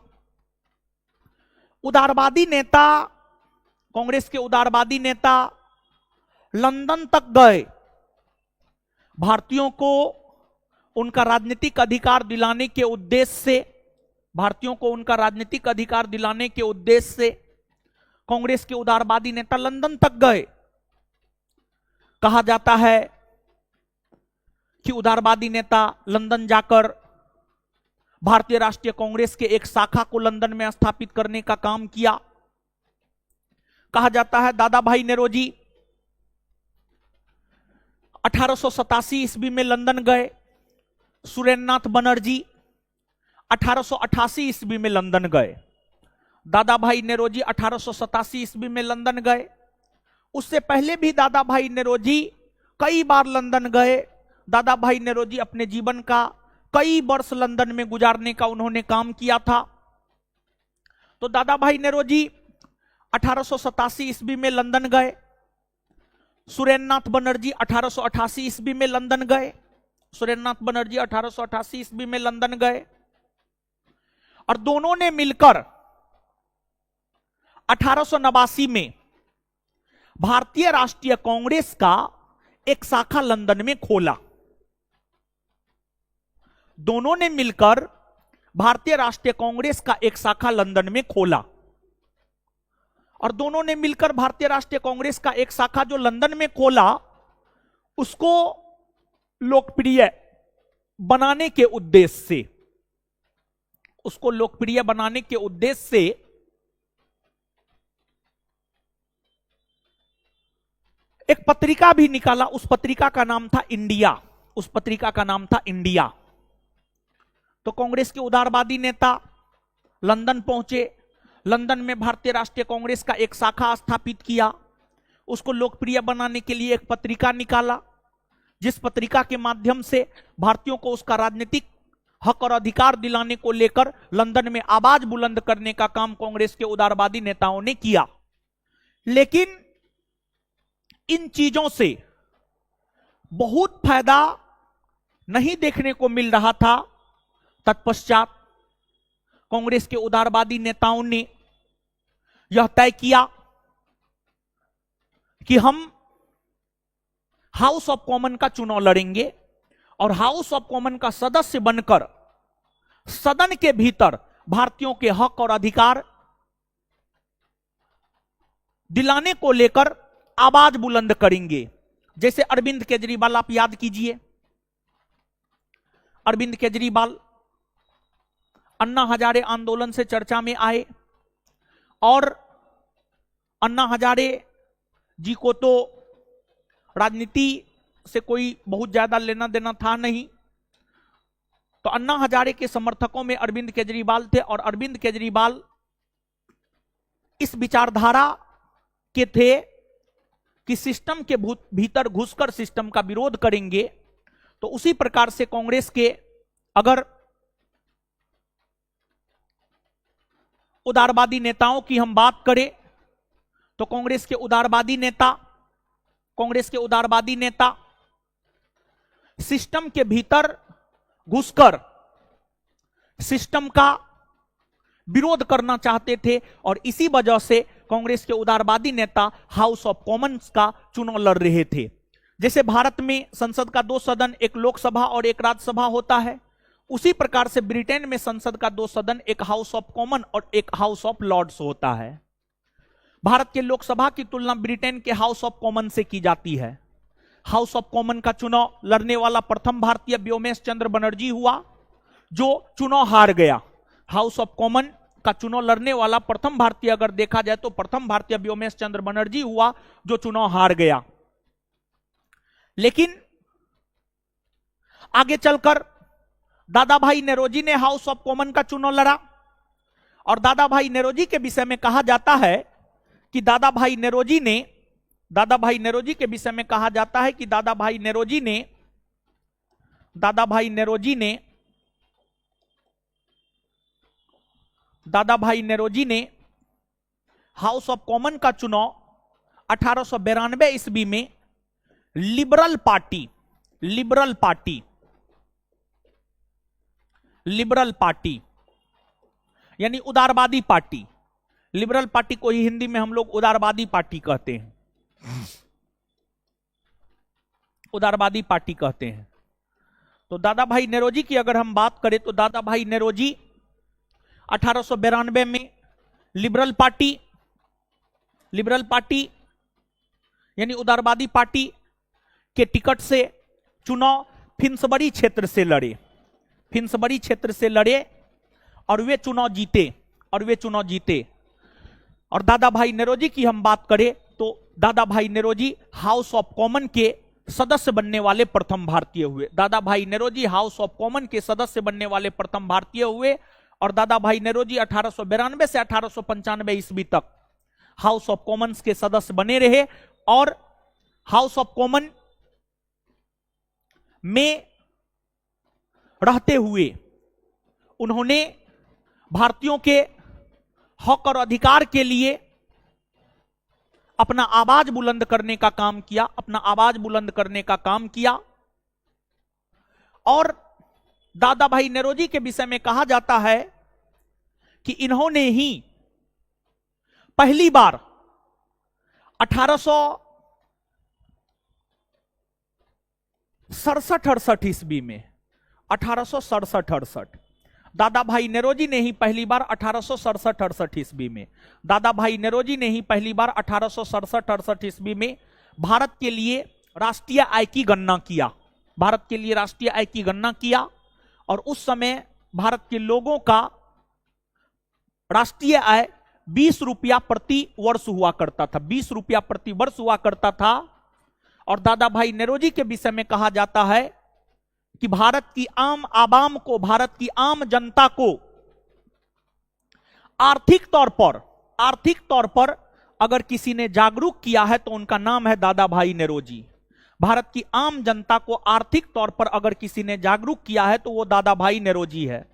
उदारवादी नेता, कांग्रेस के उदारवादी नेता लंदन तक गए, भारतीयों को उनका राजनीतिक अधिकार दिलाने के उद्देश्य से, भारतीयों को उनका राजनीतिक अधिकार दिलाने के उद्देश्य से कांग्रेस के उदारवादी नेता लंदन तक गए। कहा जाता है कि उदारवादी नेता लंदन जाकर भारतीय राष्ट्रीय कांग्रेस के एक शाखा को लंदन में स्थापित करने का काम किया। कहा जाता है दादा भाई नेरोजी 1887 ईस्वी में लंदन गए, सुरेंद्रनाथ बनर्जी 1888 ईस्वी में लंदन गए, दादा भाई नेरोजी 1887 ईस्वी में लंदन गए। उससे पहले भी दादा भाई नेरोजी कई बार लंदन गए। दादा भाई नेरोजी अपने जीवन का कई वर्ष लंदन में गुजारने का उन्होंने काम किया था। तो दादा भाई नेरोजी 1887 ईस्वी में लंदन गए। सुरेंद्रनाथ बनर्जी 1888 ईस्वी में लंदन गए। सुरेंद्रनाथ बनर्जी 1888 ईस्वी में लंदन गए और दोनों ने मिलकर 1889 में भारतीय राष्ट्रीय कांग्रेस का एक शाखा लंदन में खोला। दोनों ने मिलकर भारतीय राष्ट्रीय कांग्रेस का एक शाखा लंदन में खोला और दोनों ने मिलकर भारतीय राष्ट्रीय कांग्रेस का एक शाखा जो लंदन में खोला, उसको लोकप्रिय बनाने के उद्देश्य से, उसको लोकप्रिय बनाने के उद्देश्य से एक पत्रिका भी निकाला। उस पत्रिका का नाम था इंडिया। उस पत्रिका का नाम था इंडिया। तो कांग्रेस के उदारवादी नेता लंदन पहुंचे। लंदन में भारतीय राष्ट्रीय कांग्रेस का एक शाखा स्थापित किया। उसको लोकप्रिय बनाने के लिए एक पत्रिका निकाला, जिस पत्रिका के माध्यम से भारतीयों को उसका राजनीतिक हक और अधिकार दिलाने को लेकर लंदन में आवाज बुलंद करने का काम कांग्रेस के उदारवादी नेताओं ने किया। लेकिन इन चीजों से बहुत फायदा नहीं देखने को मिल रहा था। तत्पश्चात कांग्रेस के उदारवादी नेताओं ने यह तय किया कि हम हाउस ऑफ कॉमन का चुनाव लड़ेंगे और हाउस ऑफ कॉमन का सदस्य बनकर सदन के भीतर भारतीयों के हक और अधिकार दिलाने को लेकर आवाज बुलंद करेंगे। जैसे अरविंद केजरीवाल, आप याद कीजिए, अरविंद केजरीवाल अन्ना हजारे आंदोलन से चर्चा में आए और अन्ना हजारे जी को तो राजनीति से कोई बहुत ज्यादा लेना देना था नहीं। तो अन्ना हजारे के समर्थकों में अरविंद केजरीवाल थे और अरविंद केजरीवाल इस विचारधारा के थे कि सिस्टम के भीतर घुसकर सिस्टम का विरोध करेंगे। तो उसी प्रकार से कांग्रेस के अगर उदारवादी नेताओं की हम बात करें तो कांग्रेस के उदारवादी नेता सिस्टम के भीतर घुसकर सिस्टम का विरोध करना चाहते थे और इसी वजह से कांग्रेस के उदारवादी नेता हाउस ऑफ कॉमन्स का चुनाव लड़ रहे थे। जैसे भारत में संसद का 2 सदन, एक लोकसभा और एक राज्यसभा होता है, उसी प्रकार से ब्रिटेन में संसद का 2 सदन, एक हाउस ऑफ कॉमन और एक हाउस ऑफ लॉर्ड्स होता है। भारत के लोकसभा की तुलना ब्रिटेन के हाउस ऑफ कॉमन से की जाती है। हाउस ऑफ कॉमन का चुनाव लड़ने वाला प्रथम भारतीय व्योमेश चंद्र बनर्जी हुआ, जो चुनाव हार गया। हाउस ऑफ कॉमन का चुनाव लड़ने वाला प्रथम भारतीय अगर देखा जाए तो प्रथम भारतीय व्योमेश चंद्र बनर्जी हुआ, जो चुनाव हार गया। लेकिन आगे चलकर दादा भाई नेरोजी ने हाउस ऑफ कॉमन का चुनाव लड़ा और दादा भाई नेरोजी के विषय में कहा जाता है कि दादा भाई नेरोजी के विषय में कहा जाता है कि दादा भाई नेरोजी ने हाउस ऑफ कॉमन का चुनाव 1892 ईस्वी में लिबरल पार्टी यानी उदारवादी पार्टी, लिबरल पार्टी को ही हिंदी में हम लोग उदारवादी पार्टी कहते हैं, उदारवादी पार्टी कहते हैं। तो दादा भाई नेरोजी की अगर हम बात करें तो दादा भाई नेरोजी 1892 में लिबरल पार्टी यानी उदारवादी पार्टी के टिकट से चुनाव फिन्सबरी क्षेत्र से लड़े और वे चुनाव जीते। और दादा भाई नेरोजी की हम बात करें तो दादा भाई नेरोजी हाउस ऑफ कॉमन के सदस्य बनने वाले प्रथम भारतीय हुए। दादा भाई नेरोजी हाउस ऑफ कॉमन के सदस्य बनने वाले प्रथम भारतीय हुए और दादा भाई नेरोजी 1892 से 1895 ईस्वी तक हाउस ऑफ कॉमन्स के सदस्य बने रहे और हाउस ऑफ कॉमन में रहते हुए उन्होंने भारतीयों के हक और अधिकार के लिए अपना आवाज बुलंद करने का काम किया, अपना आवाज बुलंद करने का काम किया। और दादा भाई नेरोजी के विषय में कहा जाता है कि इन्होंने ही पहली बार 1867-68 ईस्वी में 1867-68 दादा भाई नेरोजी ने ही पहली बार 1867-68 ईस्वी में दादा भाई नेरोजी ने ही पहली बार 1867-68 ईस्वी में भारत के लिए राष्ट्रीय आय की गणना किया, भारत के लिए राष्ट्रीय आय की गणना किया। और उस समय भारत के लोगों का राष्ट्रीय आय 20 रुपया प्रति वर्ष हुआ करता था, 20 रुपया प्रति वर्ष हुआ करता था। और दादा भाई नेरोजी के विषय में कहा जाता है कि भारत की आम आवाम को, भारत की आम जनता को आर्थिक तौर पर अगर किसी ने जागरूक किया है तो उनका नाम है दादा भाई नेरोजी। भारत की आम जनता को आर्थिक तौर पर अगर किसी ने जागरूक किया है तो वो दादा भाई नेरोजी है।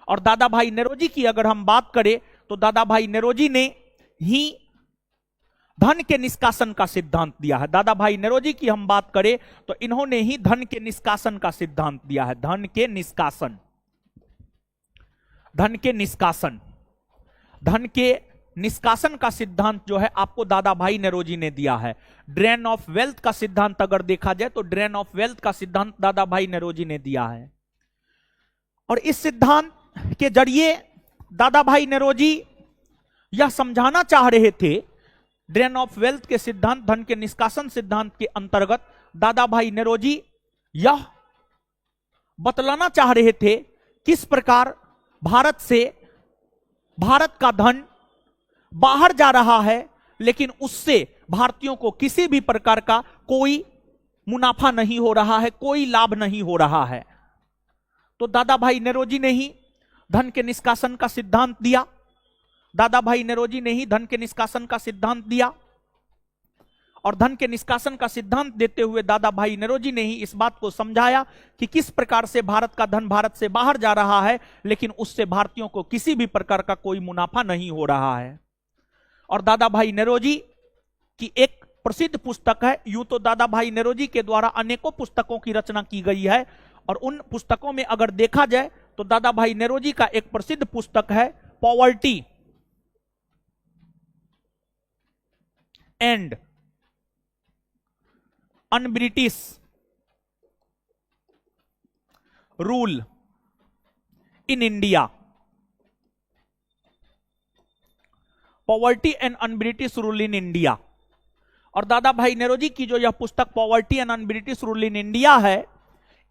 और दादा भाई नेरोजी की अगर हम बात करें तो दादा भाई नेरोजी ने ही धन के निष्कासन का सिद्धांत दिया है। दादा भाई नेरोजी की हम बात करें तो इन्होंने ही धन के निष्कासन का सिद्धांत दिया है। धन के निष्कासन, धन के निष्कासन, धन के निष्कासन का सिद्धांत जो है आपको दादा भाई नेरोजी ने दिया है। ड्रेन ऑफ वेल्थ का सिद्धांत अगर देखा जाए तो ड्रेन ऑफ वेल्थ का सिद्धांत दादा भाई नेरोजी ने दिया है। और इस सिद्धांत के जरिए दादा भाई नेरोजी यह समझाना चाह रहे थे, ड्रेन ऑफ वेल्थ के सिद्धांत, धन के निष्कासन सिद्धांत के अंतर्गत दादा भाई नेरोजी यह बतलाना चाह रहे थे किस प्रकार भारत से, भारत का धन बाहर जा रहा है लेकिन उससे भारतीयों को किसी भी प्रकार का कोई मुनाफा नहीं हो रहा है, कोई लाभ नहीं हो रहा है। तो दादा भाई नेरोजी ने ही धन के निष्कासन का सिद्धांत दिया, दादा भाई नेरोजी ने ही धन के निष्कासन का सिद्धांत दिया। और धन के निष्कासन का सिद्धांत देते हुए दादा भाई नेरोजी ने ही इस बात को समझाया कि किस प्रकार से भारत का धन भारत से बाहर जा रहा है लेकिन उससे भारतीयों को किसी भी प्रकार का कोई मुनाफा नहीं हो रहा है। और दादा भाई नेरोजी की एक प्रसिद्ध पुस्तक है, यूं तो दादा भाई नेरोजी के द्वारा अनेकों पुस्तकों की रचना की गई है और उन पुस्तकों में अगर देखा जाए तो दादा भाई नेरोजी का एक प्रसिद्ध पुस्तक है poverty and un-British rule in India, poverty and un-British rule in India. और दादा भाई नेरोजी की जो यह पुस्तक poverty and un-British rule in India है,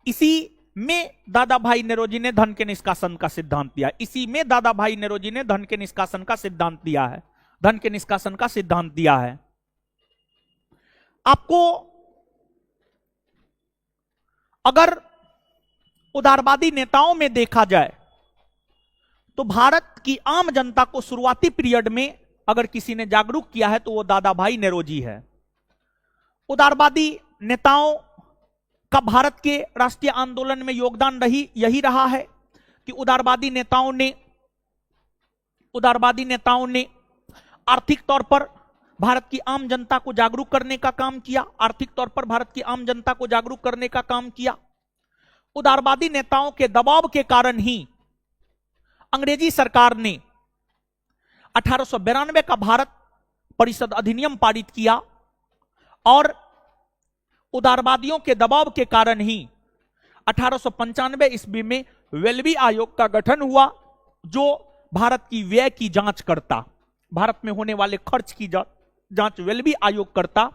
इसी में दादा भाई नेरोजी ने धन के निष्कासन का सिद्धांत दिया, इसी में दादा भाई नेरोजी ने धन के निष्कासन का सिद्धांत दिया है, धन के निष्कासन का सिद्धांत दिया है। आपको अगर उदारवादी नेताओं में देखा जाए तो भारत की आम जनता को शुरुआती पीरियड में अगर किसी ने जागरूक किया है तो वो दादा भाई नेरोजी है। उदारवादी नेताओं का भारत के राष्ट्रीय आंदोलन में योगदान यही रहा है कि उदारवादी नेताओं ने आर्थिक तौर पर भारत की आम जनता को जागरूक करने का काम किया, आर्थिक तौर पर भारत की आम जनता को जागरूक करने का काम किया। उदारवादी नेताओं के दबाव के कारण ही अंग्रेजी सरकार ने 1892 का भारत परिषद अधिनियम पारित किया और उदारवादियों के दबाव के कारण ही 1895 ईस्वी में वेल्बी आयोग का गठन हुआ जो भारत की व्यय की जांच करता, भारत में होने वाले खर्च की जांच वेल्बी आयोग करता,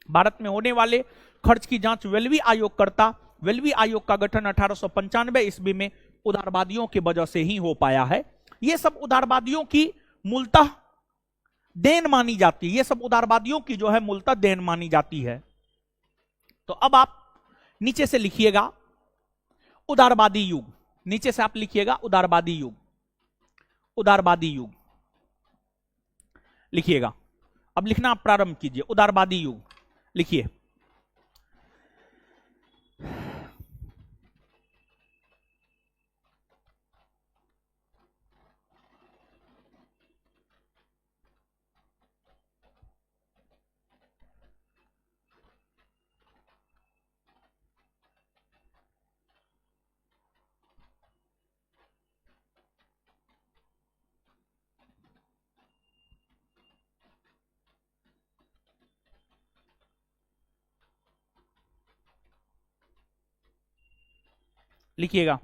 भारत में होने वाले खर्च की जांच वेल्बी आयोग करता। वेल्बी आयोग का गठन 1895 ईस्वी में उदारवादियों की वजह से ही हो पाया है। ये सब उदारवादियों की मूलतः देन मानी जाती है, ये सब उदारवादियों की जो है मूलतः देन मानी जाती है। तो अब आप नीचे से लिखिएगा उदारवादी युग, नीचे से आप लिखिएगा उदारवादी युग, उदारवादी युग लिखिएगा। अब लिखना आप प्रारंभ कीजिए, उदारवादी युग लिखिए। लिखिएगा।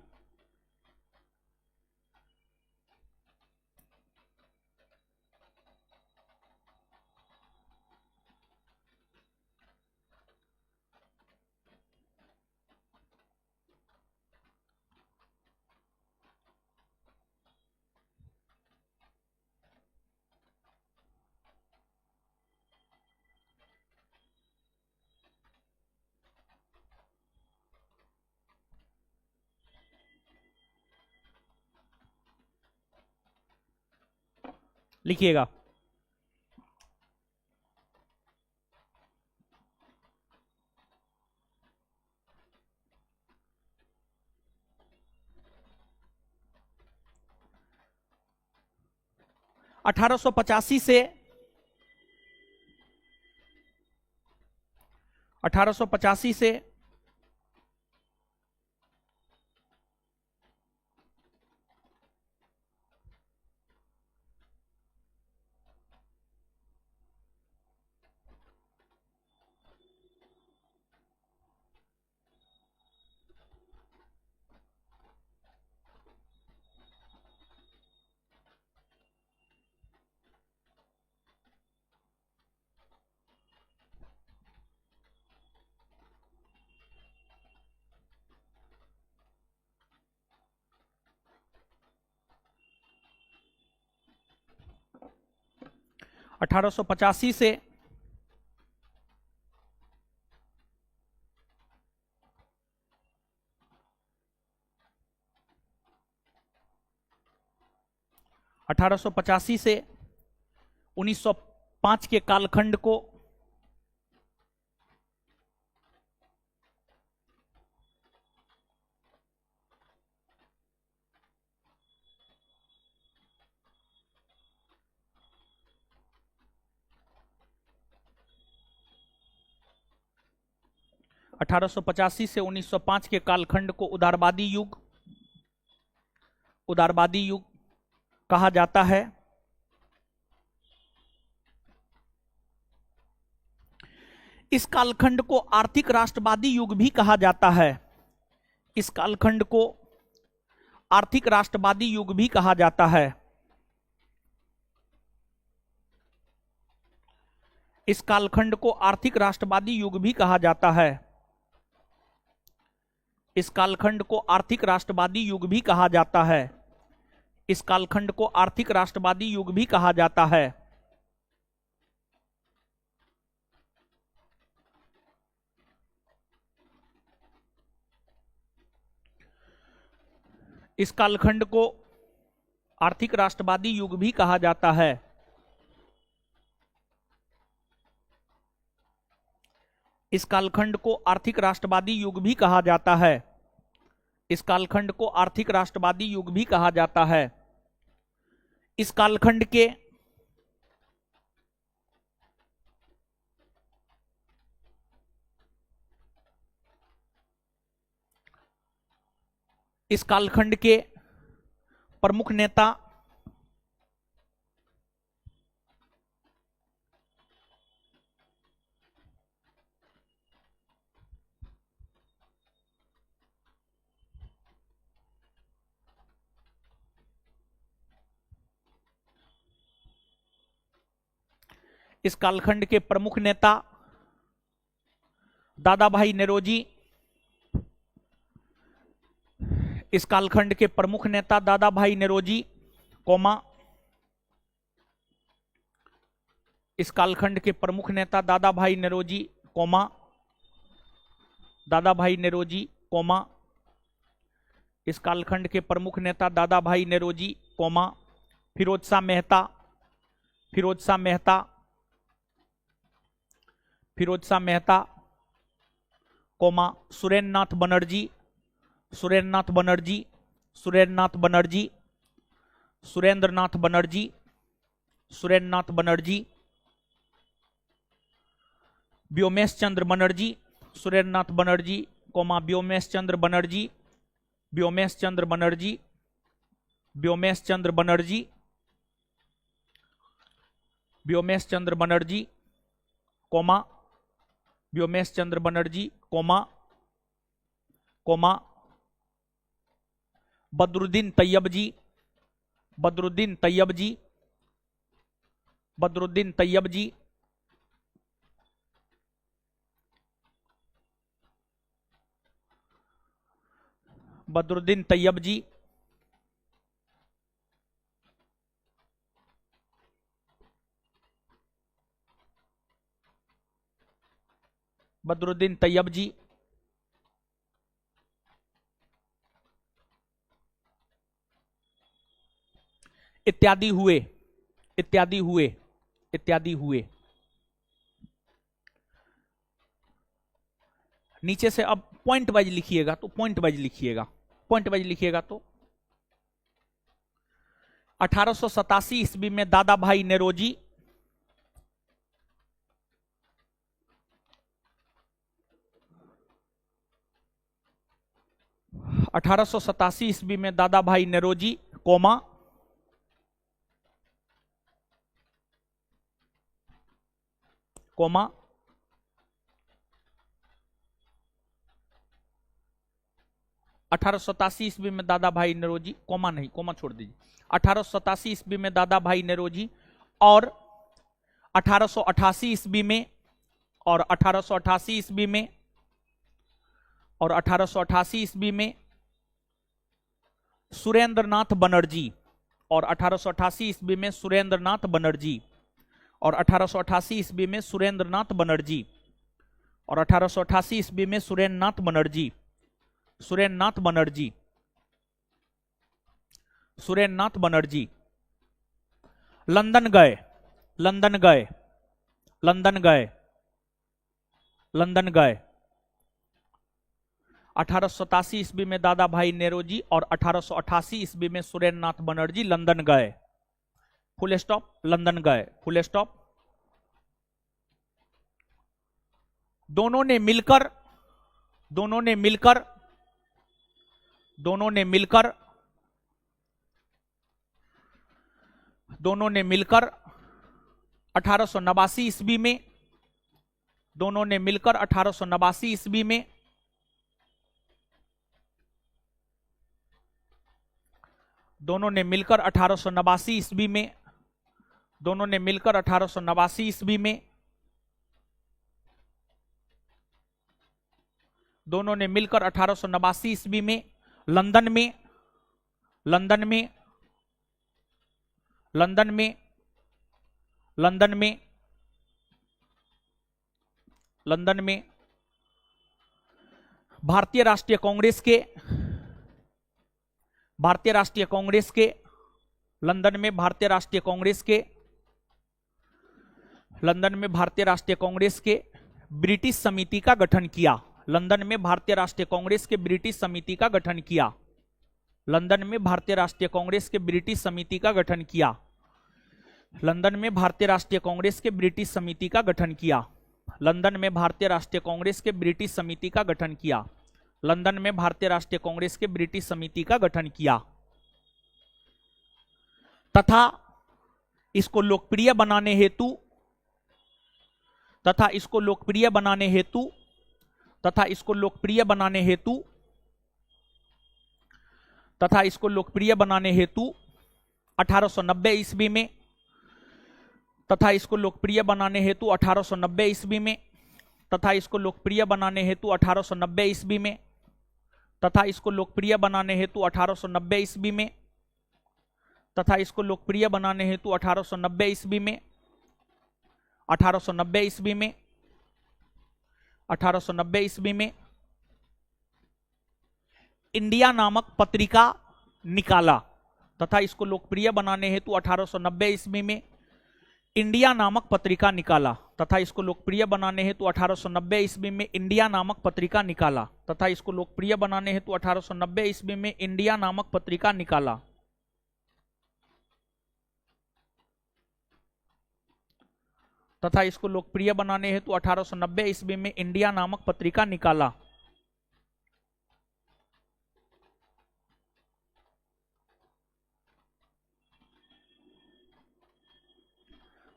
लिखिएगा। अठारह सौ पचासी से 1885 से 1885 से 1885 से 1905 के कालखंड को 1885 से 1905 के कालखंड को उदारवादी युग कहा जाता है। इस कालखंड को आर्थिक राष्ट्रवादी युग भी कहा जाता है। इस कालखंड को आर्थिक राष्ट्रवादी युग भी कहा जाता है। इस कालखंड को आर्थिक राष्ट्रवादी युग भी कहा जाता है। इस कालखंड को आर्थिक राष्ट्रवादी युग भी कहा जाता है। इस कालखंड को आर्थिक राष्ट्रवादी युग भी कहा जाता है। इस कालखंड को आर्थिक राष्ट्रवादी युग भी कहा जाता है। इस कालखंड को आर्थिक राष्ट्रवादी युग भी कहा जाता है। इस कालखंड को आर्थिक राष्ट्रवादी युग भी कहा जाता है। इस कालखंड के इस कालखंड के प्रमुख नेता इस कालखंड के प्रमुख नेता दादा भाई नेरोजी। इस कालखंड के प्रमुख नेता दादा भाई नेरोजी, कोमा। इस कालखंड के प्रमुख नेता दादा भाई नेरोजी, कोमा, दादा भाई नेरोजी, कोमा। इस कालखंड के प्रमुख नेता दादा भाई नेरोजी, कोमा, फिरोज शाह मेहता, फिरोज शाह मेहता, फिरोज शाह मेहता, कोमा, सुरेंद्र नाथ बनर्जी, सुरेंद्र नाथ बनर्जी, सुरेंद्र नाथ बनर्जी, सुरेंद्र नाथ बनर्जी, सुरेंद्र नाथ बनर्जी, व्योमेश चंद्र बनर्जी, सुरेंद्र नाथ बनर्जी, कोमा, व्योमेश चंद्र बनर्जी, व्योमेश चंद्र बनर्जी, व्योमेश चंद्र बनर्जी, व्योमेश चंद्र बनर्जी, कोमा, व्योमेश चंद्र बनर्जी, कोमा, कोमा, बदरुद्दीन तैयब जी, बदरुद्दीन तैयब जी, बदरुद्दीन तैयब जी, बदरुद्दीन तैयब जी, बदरुद्दीन तैयब जी, इत्यादि हुए, इत्यादि हुए, इत्यादि हुए। नीचे से अब पॉइंट वाइज लिखिएगा, तो पॉइंट वाइज लिखिएगा, पॉइंट वाइज लिखिएगा तो 1887 ईस्वी में दादा भाई नेरोजी, 1887 ईस्वी में दादा भाई नेरोजी, कोमा, कोमा, 1887 ईस्वी में दादा भाई नेरोजी, कोमा नहीं, कोमा छोड़ दीजिए, 1887 ईस्वी में दादा भाई नेरोजी और 1888 ईस्वी में, और 1888 ईस्वी में, और 1888 ईस्वी में सुरेंद्रनाथ बनर्जी, और 1888 ईस्वी में सुरेंद्रनाथ बनर्जी, और 1888 ईस्वी में सुरेंद्रनाथ बनर्जी, और 1888 ईस्वी में सुरेंद्रनाथ बनर्जी, सुरेंद्रनाथ बनर्जी, सुरेंद्रनाथ बनर्जी लंदन गए, लंदन गए, लंदन गए, लंदन गए। 1887 ईस्वी में दादा भाई नेरोजी और 1888 ईस्वी में सुरेंद्रनाथ बनर्जी लंदन गए, फुल स्टॉप, लंदन गए, फुल स्टॉप। दोनों ने मिलकर, दोनों ने मिलकर, दोनों ने मिलकर, दोनों ने मिलकर 1889 ईस्वी में, दोनों ने मिलकर 1889 ईस्वी में दोनों ने मिलकर 1889 ईस्वी में, दोनों ने मिलकर 1889 ईस्वी में, दोनों ने मिलकर 1889 ईस्वी में लंदन में, लंदन में, लंदन में, लंदन में, लंदन में भारतीय राष्ट्रीय कांग्रेस के, भारतीय राष्ट्रीय कांग्रेस के, लंदन में भारतीय राष्ट्रीय कांग्रेस के, लंदन में भारतीय राष्ट्रीय कांग्रेस के ब्रिटिश समिति का गठन किया, लंदन में भारतीय राष्ट्रीय कांग्रेस के ब्रिटिश समिति का गठन किया, लंदन में भारतीय राष्ट्रीय कांग्रेस के ब्रिटिश समिति का गठन किया, लंदन में भारतीय राष्ट्रीय कांग्रेस के ब्रिटिश समिति का गठन किया, लंदन में भारतीय राष्ट्रीय कांग्रेस के ब्रिटिश समिति का गठन किया, लंदन में भारतीय राष्ट्रीय कांग्रेस के ब्रिटिश समिति का गठन किया, तथा इसको लोकप्रिय बनाने हेतु, तथा इसको लोकप्रिय बनाने हेतु, तथा इसको लोकप्रिय बनाने हेतु, तथा इसको लोकप्रिय बनाने हेतु 1890 ईस्वी में, तथा इसको लोकप्रिय बनाने हेतु 1890 ईस्वी में, तथा इसको लोकप्रिय बनाने हेतु 1890 ईस्वी में, तथा इसको लोकप्रिय बनाने हेतु 1890 ईस्वी में, तथा इसको लोकप्रिय बनाने हेतु 1890 ईस्वी में, 1890 ईस्वी में, 1890 ईस्वी में इंडिया नामक पत्रिका निकाला, तथा इसको लोकप्रिय बनाने हेतु 1890 ईस्वी में इंडिया नामक पत्रिका निकाला, तथा इसको लोकप्रिय बनाने हेतु 1890 ईस्वी में इंडिया नामक पत्रिका निकाला, तथा इसको लोकप्रिय बनाने हेतु 1890 ईस्वी में इंडिया नामक पत्रिका निकाला, तथा इसको लोकप्रिय बनाने हेतु 1890 ईस्वी में इंडिया नामक पत्रिका निकाला,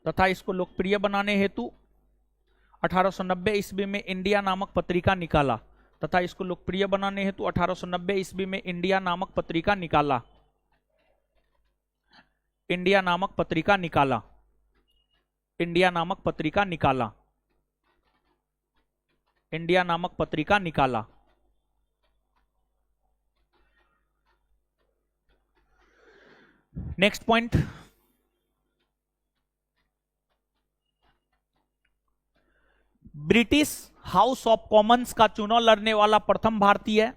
तथा इसको लोकप्रिय बनाने हेतु 1890 ईस्वी में इंडिया नामक पत्रिका निकाला, तथा इसको लोकप्रिय बनाने हेतु 1890 ईस्वी में इंडिया नामक पत्रिका निकाला। इंडिया नामक पत्रिका निकाला। इंडिया नामक पत्रिका निकाला। इंडिया नामक पत्रिका निकाला। Next point, British house of Commons का चुनाव लड़ने वाला प्रथम भारतीय।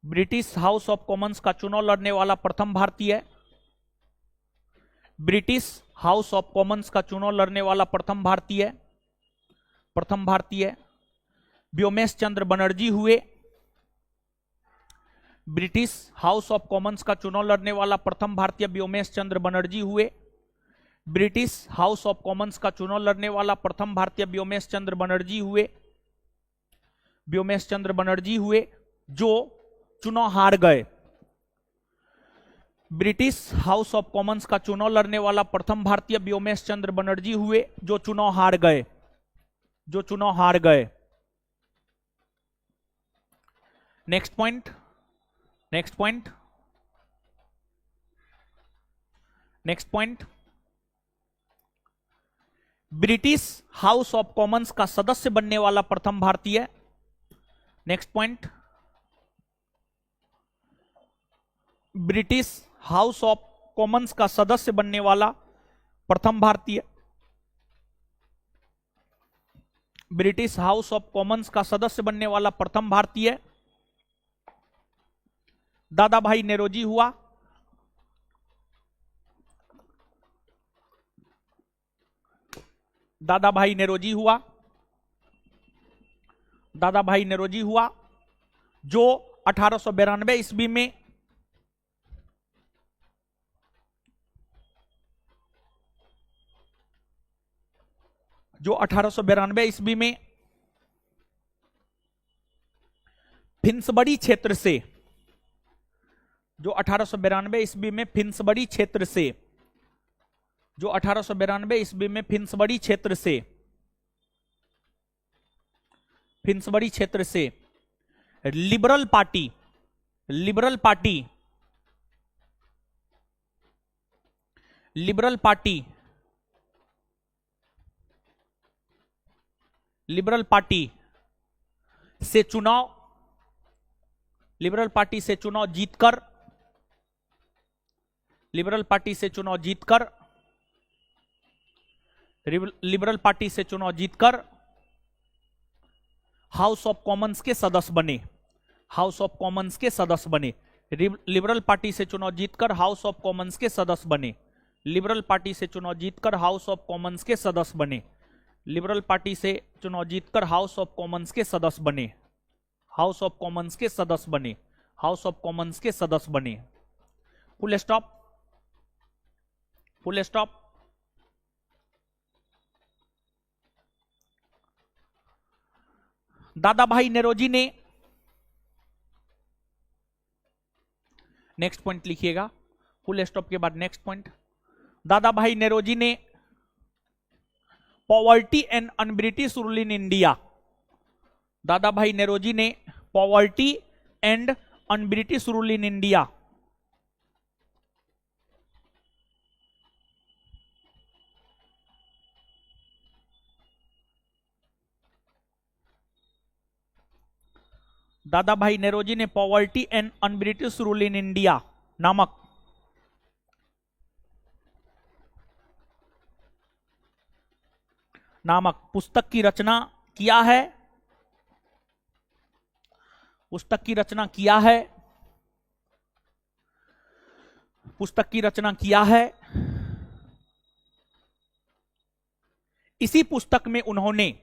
ब्रिटिश हाउस ऑफ कॉमन्स का चुनाव लड़ने वाला प्रथम भारतीय। ब्रिटिश हाउस ऑफ कॉमन्स का चुनाव लड़ने वाला प्रथम भारतीय। प्रथम भारतीय व्योमेश चंद्र बनर्जी हुए। ब्रिटिश हाउस ऑफ कॉमन्स का चुनाव लड़ने वाला प्रथम भारतीय व्योमेश चंद्र बनर्जी हुए। ब्रिटिश हाउस ऑफ कॉमन्स का चुनाव लड़ने वाला प्रथम भारतीय व्योमेश चंद्र बनर्जी हुए। व्योमेश चंद्र बनर्जी हुए जो चुनाव हार गए। ब्रिटिश हाउस ऑफ कॉमन्स का चुनाव लड़ने वाला प्रथम भारतीय व्योमेश चंद्र बनर्जी हुए जो चुनाव हार गए। जो चुनाव हार गए। Next point, next point, next point, British house of Commons का सदस्य बनने वाला प्रथम भारतीय। Next point, British house of Commons का सदस्य बनने वाला प्रथम भारतीय। ब्रिटिश हाउस ऑफ कॉमन्स का सदस्य बनने वाला प्रथम भारतीय दादा भाई नेरोजी हुआ। दादा भाई नेरोजी हुआ। दादा भाई नेरोजी हुआ जो 1892 ईस्वी में ईस्वी में फिन्सबरी क्षेत्र से, जो 1892 ईस्वी में फिन्सबरी क्षेत्र से, जो 1892 ईस्वी में फिन्सबरी क्षेत्र से, फिन्सबरी क्षेत्र से liberal party, liberal party, liberal party, liberal party से चुनाव, लिबरल पार्टी से चुनाव जीतकर, लिबरल पार्टी से चुनाव जीतकर, लिबरल पार्टी से चुनाव जीतकर हाउस ऑफ कॉमन्स के सदस्य बने। हाउस ऑफ कॉमन्स के सदस्य बने। लिबरल पार्टी से चुनाव जीतकर हाउस ऑफ कॉमन्स के सदस्य बने। लिबरल पार्टी से चुनाव जीतकर हाउस ऑफ कॉमन्स के सदस्य बने। लिबरल पार्टी से चुनाव जीतकर हाउस ऑफ कॉमन्स के सदस्य बने। हाउस ऑफ कॉमन्स के सदस्य बने। हाउस ऑफ कॉमन्स के सदस्य बने। Full stop, full stop. दादा भाई नेरोजी ने, नेक्स्ट पॉइंट लिखिएगा फुल स्टॉप के बाद नेक्स्ट पॉइंट। दादा भाई नेरोजी ने poverty and un-British rule in India, दादा भाई नेरोजी ने poverty and un-British rule in India, दादा भाई नेरोजी ने poverty and un-British rule in India नामक पुस्तक की रचना किया है। पुस्तक की रचना किया है। पुस्तक की रचना किया है। इसी पुस्तक में उन्होंने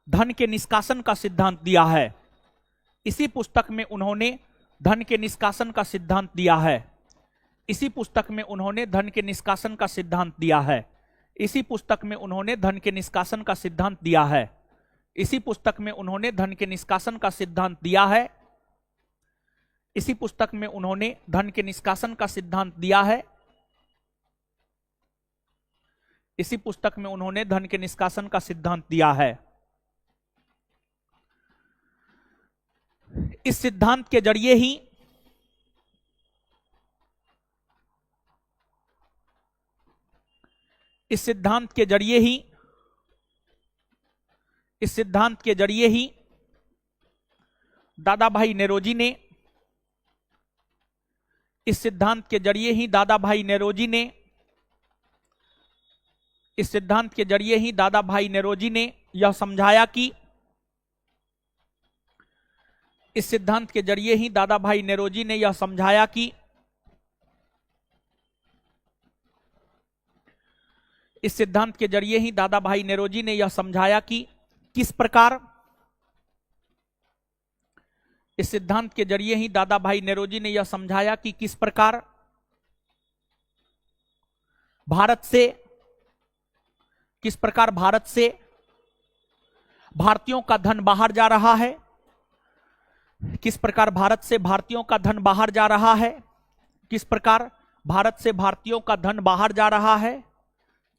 धन के निष्कासन का सिद्धांत दिया है। इसी पुस्तक में उन्होंने धन के निष्कासन का सिद्धांत दिया है। इसी पुस्तक में उन्होंने धन के निष्कासन का सिद्धांत दिया है। इसी पुस्तक में उन्होंने धन के निष्कासन का सिद्धांत दिया है। इसी पुस्तक में उन्होंने धन के निष्कासन का सिद्धांत दिया है। इसी पुस्तक में उन्होंने धन के निष्कासन का सिद्धांत दिया है। इसी पुस्तक में उन्होंने धन के निष्कासन का सिद्धांत दिया है। इस सिद्धांत के जरिए ही इस सिद्धांत के जरिए ही इस सिद्धांत के जरिए ही दादा भाई नेरोजी ने इस सिद्धांत के जरिए ही दादा भाई नेरोजी ने इस सिद्धांत के जरिए ही दादा भाई नेरोजी ने यह समझाया कि इस सिद्धांत के जरिए ही दादा भाई नेरोजी ने यह समझाया कि इस सिद्धांत के जरिए ही दादा भाई नेरोजी ने यह समझाया कि किस प्रकार इस सिद्धांत के जरिए ही दादा भाई नेरोजी ने यह समझाया कि किस प्रकार भारत से भारतीयों का धन बाहर जा रहा है। किस प्रकार भारत से भारतीयों का धन बाहर जा रहा है। किस प्रकार भारत से भारतीयों का धन बाहर जा रहा है।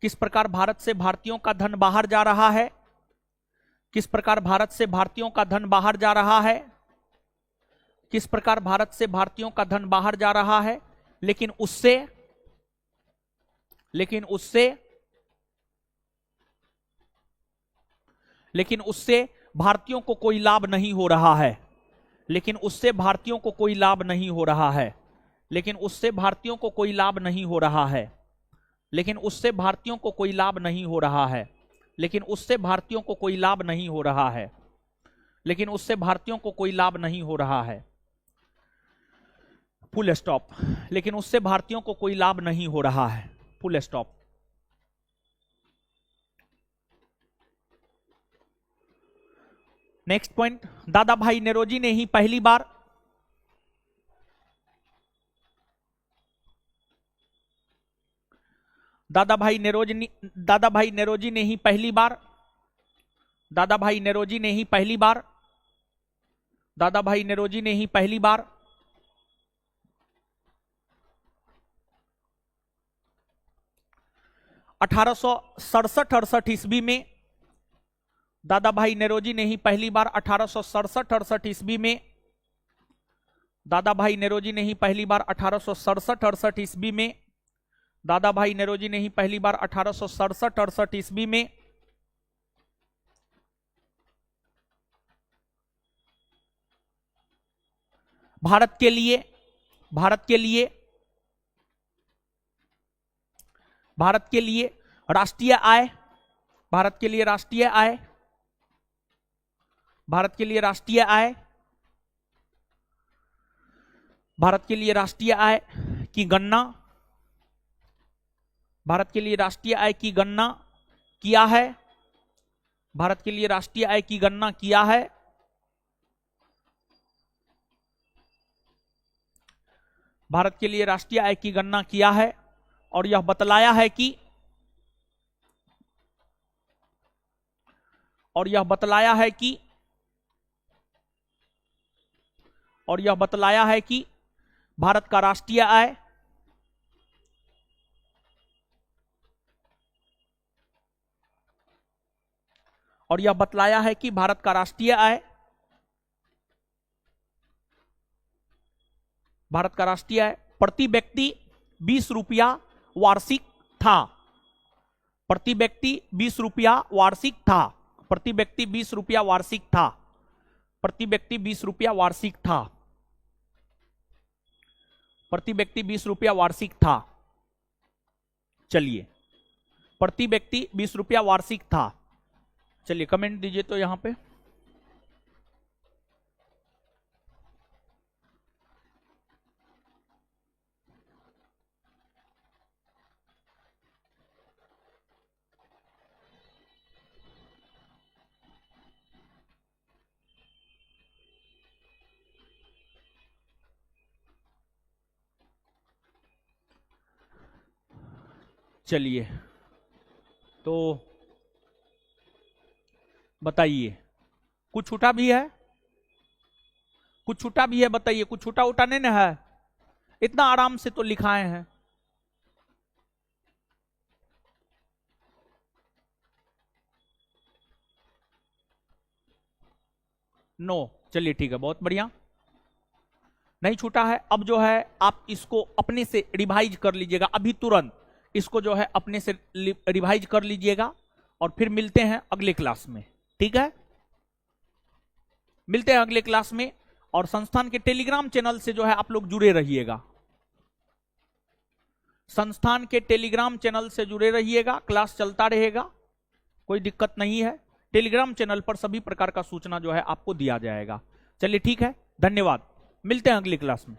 किस प्रकार भारत से भारतीयों का धन बाहर जा रहा है। किस प्रकार भारत से भारतीयों का धन बाहर जा रहा है। किस प्रकार भारत से भारतीयों का धन बाहर जा रहा है। लेकिन उससे भारतीयों को कोई लाभ नहीं हो रहा है। लेकिन उससे भारतीयों को कोई लाभ नहीं हो रहा है। लेकिन उससे भारतीयों को कोई लाभ नहीं हो रहा है। लेकिन उससे भारतीयों को कोई लाभ नहीं हो रहा है। लेकिन उससे भारतीयों को कोई लाभ नहीं हो रहा है। लेकिन उससे भारतीयों को कोई लाभ नहीं हो रहा है। Full stop. लेकिन उससे भारतीयों को कोई लाभ नहीं हो रहा है। Full stop. नेक्स्ट पॉइंट, दादा भाई नेरोजी ने ही पहली बार दादा भाई नेरोजी ने ही पहली बार दादा भाई नेरोजी ने ही पहली बार दादा भाई नेरोजी ने ही पहली बार 1867-68 ईस्वी में दादा भाई नेरोजी ने ही पहली बार 1867-68 ईस्वी में दादा भाई नेरोजी ने ही पहली बार 1867-68 ईस्वी में दादा भाई नेरोजी ने ही पहली बार 1867-68 ईस्वी में भारत के लिए राष्ट्रीय आय भारत के लिए राष्ट्रीय आय की गणना भारत के लिए राष्ट्रीय आय की गणना किया है। भारत के लिए राष्ट्रीय आय की गणना किया है। भारत के लिए राष्ट्रीय आय की गणना किया है और यह बतलाया है कि भारत का राष्ट्रीय आय प्रति व्यक्ति 20 रुपया वार्षिक था। प्रति व्यक्ति 20 रुपया वार्षिक था। प्रति व्यक्ति 20 रुपया वार्षिक था। प्रति व्यक्ति 20 रुपया वार्षिक था। प्रति व्यक्ति 20 रुपया वार्षिक था। चलिए, प्रति व्यक्ति 20 रुपया वार्षिक था। चलिए कमेंट दीजिए तो यहां पे। चलिए तो बताइए कुछ छूटा भी है? कुछ छूटा भी है? बताइए, कुछ छूटा उटा नहीं ना है? इतना आराम से तो लिखाए हैं। नो, चलिए ठीक है, बहुत बढ़िया, नहीं छूटा है। अब जो है आप इसको अपने से रिवाइज कर लीजिएगा, अभी तुरंत इसको जो है अपने से रिवाइज कर लीजिएगा, और फिर मिलते हैं अगले क्लास में, ठीक है? मिलते हैं अगले क्लास में, और संस्थान के टेलीग्राम चैनल से जो है आप लोग जुड़े रहिएगा, संस्थान के टेलीग्राम चैनल से जुड़े रहिएगा, क्लास चलता रहेगा, कोई दिक्कत नहीं है। टेलीग्राम चैनल पर सभी प्रकार का सूचना जो है आपको दिया जाएगा। चलिए ठीक है, धन्यवाद, मिलते हैं अगली क्लास में।